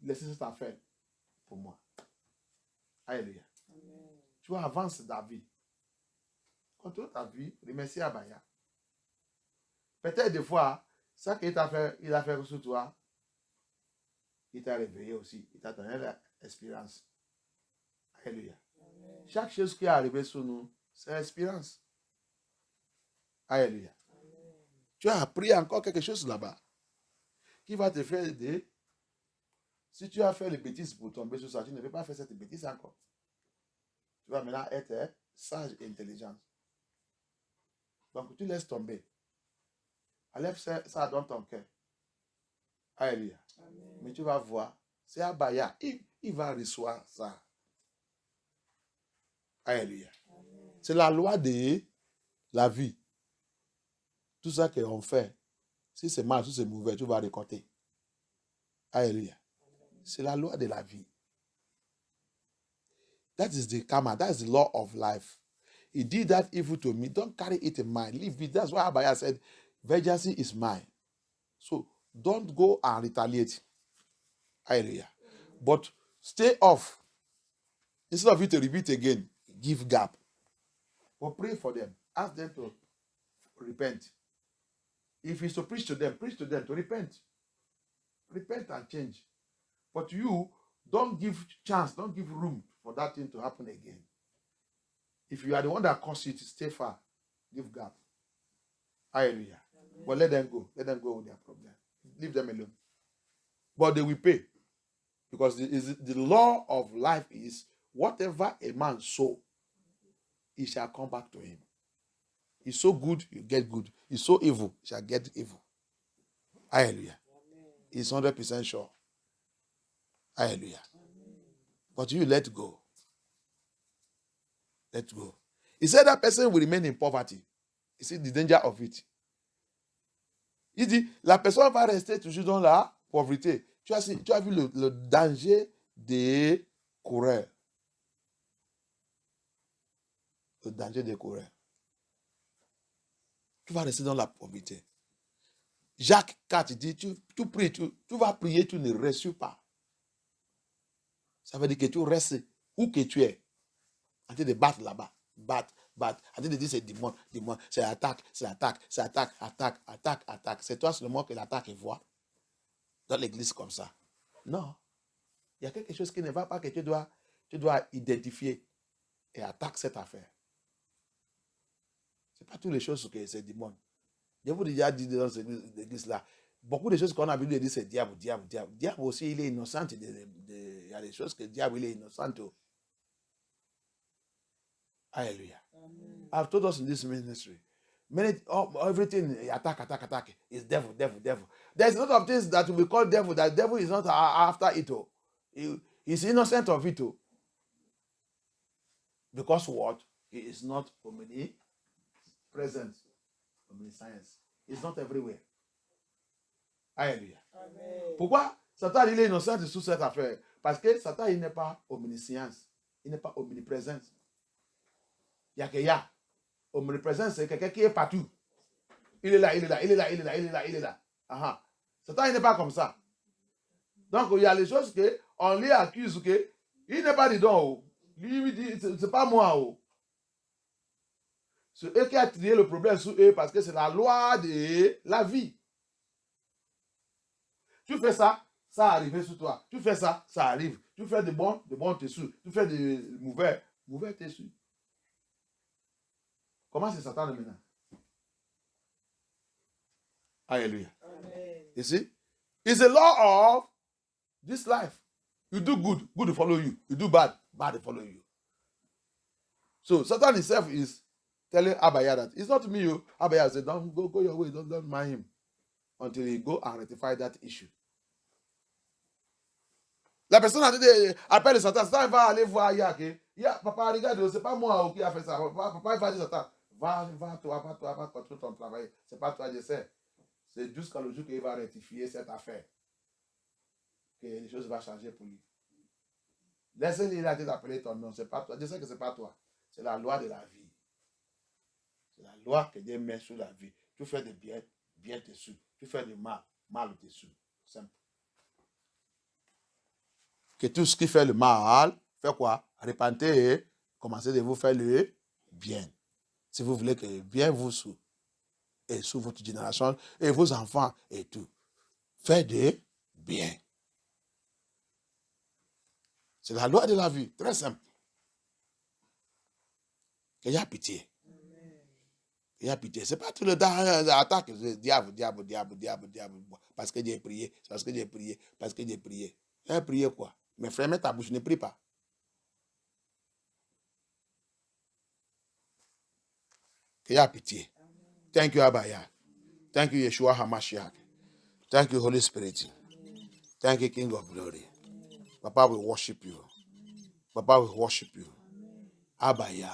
A: laissez cette affaire pour moi. Alléluia. Tu avances ta vie. Contrôle ta vie, remercie Abaya. Peut-être des fois, ça qu'il t'a fait, il a fait sur toi, il t'a réveillé aussi, il t'a donné l'expérience. Alléluia. Chaque chose qui est arrivée sur nous, c'est l'expérience. Alléluia. Tu as appris encore quelque chose là-bas qui va te faire aider. Si tu as fait les bêtises pour tomber sur ça, tu ne peux pas faire cette bêtise encore. Tu vas maintenant être sage et intelligent. Donc tu laisses tomber. Enlève ça dans ton cœur. Alléluia. Mais tu vas voir, c'est Abaya, il va recevoir ça. Alléluia. C'est la loi de la vie. Tout ça qu'on fait, si c'est mal, si c'est mauvais, tu vas récolter. Alléluia. C'est la loi de la vie. That is the karma. That is the law of life. He did that evil to me. Don't carry it in mind. Leave it. That's why Abaya said, vengeance is mine. So don't go and retaliate. Hallelujah. But stay off. Instead of you to repeat again, give gap. But pray for them. Ask them to repent. If it's to preach to them to repent. Repent and change. But you don't give chance, don't give room for that thing to happen again. If you are the one that caused it, stay far. Give gap. Hallelujah. But let them go. Let them go with their problem. Leave them alone. But they will pay. Because the law of life is whatever a man sow, he shall come back to him. He's so good, you get good. He's so evil, you shall get evil. Hallelujah. He's 100% sure. Hallelujah. But you let go. Let go. He said that person will remain in poverty. You see the danger of it. Il dit, la personne va rester toujours dans la pauvreté. Tu as vu le danger des coureurs. Le danger des coureurs. Tu vas rester dans la pauvreté. Jacques 4 dit, tu pries, tu vas prier, tu ne reçois pas. Ça veut dire que tu restes où que tu es. En train de battre là-bas. Battre. En train de dire c'est démon. C'est attaque. C'est toi seulement que l'attaque voit. Dans l'église comme ça. Non. Il y a quelque chose qui ne va pas que tu dois identifier et attaquer cette affaire. Ce n'est pas toutes les choses que c'est démon. Je vous ai déjà dit dans cette église-là, beaucoup de choses qu'on a vu dire c'est diable. Diable aussi, il est innocent. Il y a des choses que le diable, il est innocent. Hallelujah. Amen. I've told us in this ministry, everything attack is devil. There's a lot of things that we call devil, that devil is not after it. He's innocent of it. Because what? He is not omnipresent, omniscience. He's not everywhere. Hallelujah. Amen. Pourquoi Satan il est innocent de toute cette affaire? Parce que Satan il n'est pas omniscience, il n'est pas omniprésent. Il y a que ya. Omniprésent, c'est quelqu'un qui est partout. Il est là. Satan, il n'est pas comme ça. Donc, il y a les choses qu'on lui accuse qu'il n'est pas dedans. Lui, il dit, c'est pas moi. C'est eux qui ont trié le problème sur eux parce que c'est la loi de la vie. Tu fais ça, ça arrive sur toi. Tu fais ça, ça arrive. Tu fais de bon, t'es sûr. Tu fais de mauvais, t'es sûr. Comment c'est Satan maintenant? Hallelujah. Amen. You see? It's the law of this life. You do good, good to follow you. You do bad, bad to follow you. So Satan himself is telling Abaya that it's not me. Abaya said, don't go your way, don't mind him. Until he go and rectify that issue. La personne a dit, appelle Satan. Satan va aller voir Yahweh. Papa, regarde, c'est pas moi qui a fait ça. Papa, il va dire Satan. Va, toi, continue ton travail. C'est pas toi, je sais. C'est jusqu'à le jour qu'il va rectifier cette affaire. Que les choses vont changer pour lui. Laissez-le t'appeler ton nom. C'est pas toi. Je sais que c'est pas toi. C'est la loi de la vie. C'est la loi que Dieu met sur la vie. Tu fais de bien, bien t'es sûr. Tu fais de mal, mal t'es sûr. Simple. Que tout ce qui fait le mal, fait quoi? Repentez et commencez de vous faire le bien. Si vous voulez que le bien vous soit et sous votre génération et vos enfants et tout. Faites de bien. C'est la loi de la vie. Très simple. Qu'il y a pitié. Il y a pitié. Ce n'est pas tout le temps attaque. Diable. Parce que j'ai prié. Parce que j'ai prié. J'ai prié quoi? Mes frères, mets ta bouche, ne prie pas. Qu'il y a pitié. Thank you, Abaya. Thank you, Yeshua HaMashiach. Thank you, Holy Spirit. Thank you, King of Glory. Papa will worship you. Papa will worship you. Abaya.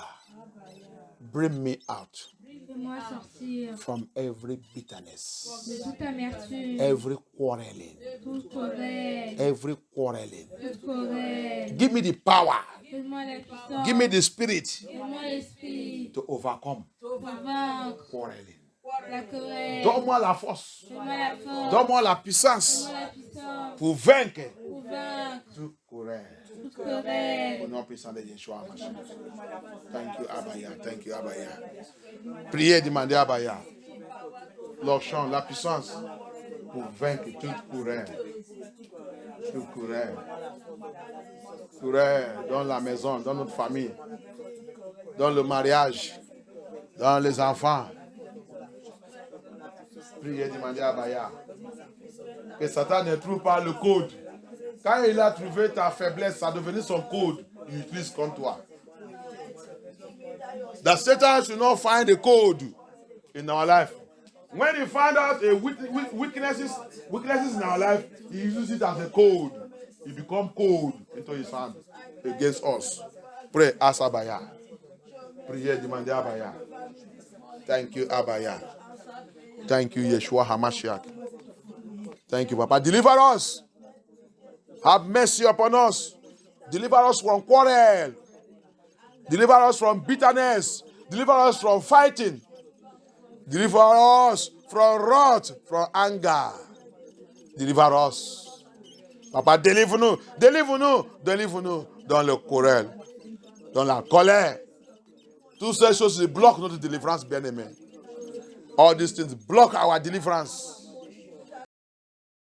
A: Bring me out.
C: Fais-moi sortir
A: From every bitterness.
C: de toute amertume,
A: Every quarreling.
C: toute colère,
A: Every quarreling.
C: toute colère.
A: Give me the power.
C: Donne-moi la puissance.
A: Give me the spirit
C: Donne-moi l'esprit
A: to overcome
C: pour vaincre
A: quarreling.
C: la colère.
A: Donne-moi la force.
C: Donne-moi la force.
A: Donne-moi la puissance
C: Donne-moi la puissance
A: pour vaincre
C: pour vaincre
A: toute colère.
C: toute colère.
A: Au nom puissant de Yeshua HaMashiach. Thank you, Abaya. Thank you, Abaya. Priez, demandez à Abaya. Leur chant, la puissance pour vaincre toute colère. Toute colère. Colère dans la maison, dans notre famille, dans le mariage, dans les enfants. Priez, demandez à Baya. Que Satan ne trouve pas le code. Quand il a trouvé ta faiblesse, ça a devenu son code. Il utilise contre toi. That Satan should not find the code in our life. When he find out a weaknesses in our life, he uses it as a code. It become code into his hand against us. Pray, ask Abaya. Priez, demandez à Abaya. Thank you, Abaya. Thank you, Yeshua HaMashiach. Thank you, Papa. Deliver us. Have mercy upon us. Deliver us from quarrel. Deliver us from bitterness. Deliver us from fighting. Deliver us from wrath, from anger. Deliver us. Papa, délivre-nous. Délivre-nous. Délivre-nous dans le quarrel, dans la colère. Toutes ces choses bloquent notre délivrance, bien-aimés. All these things block our deliverance.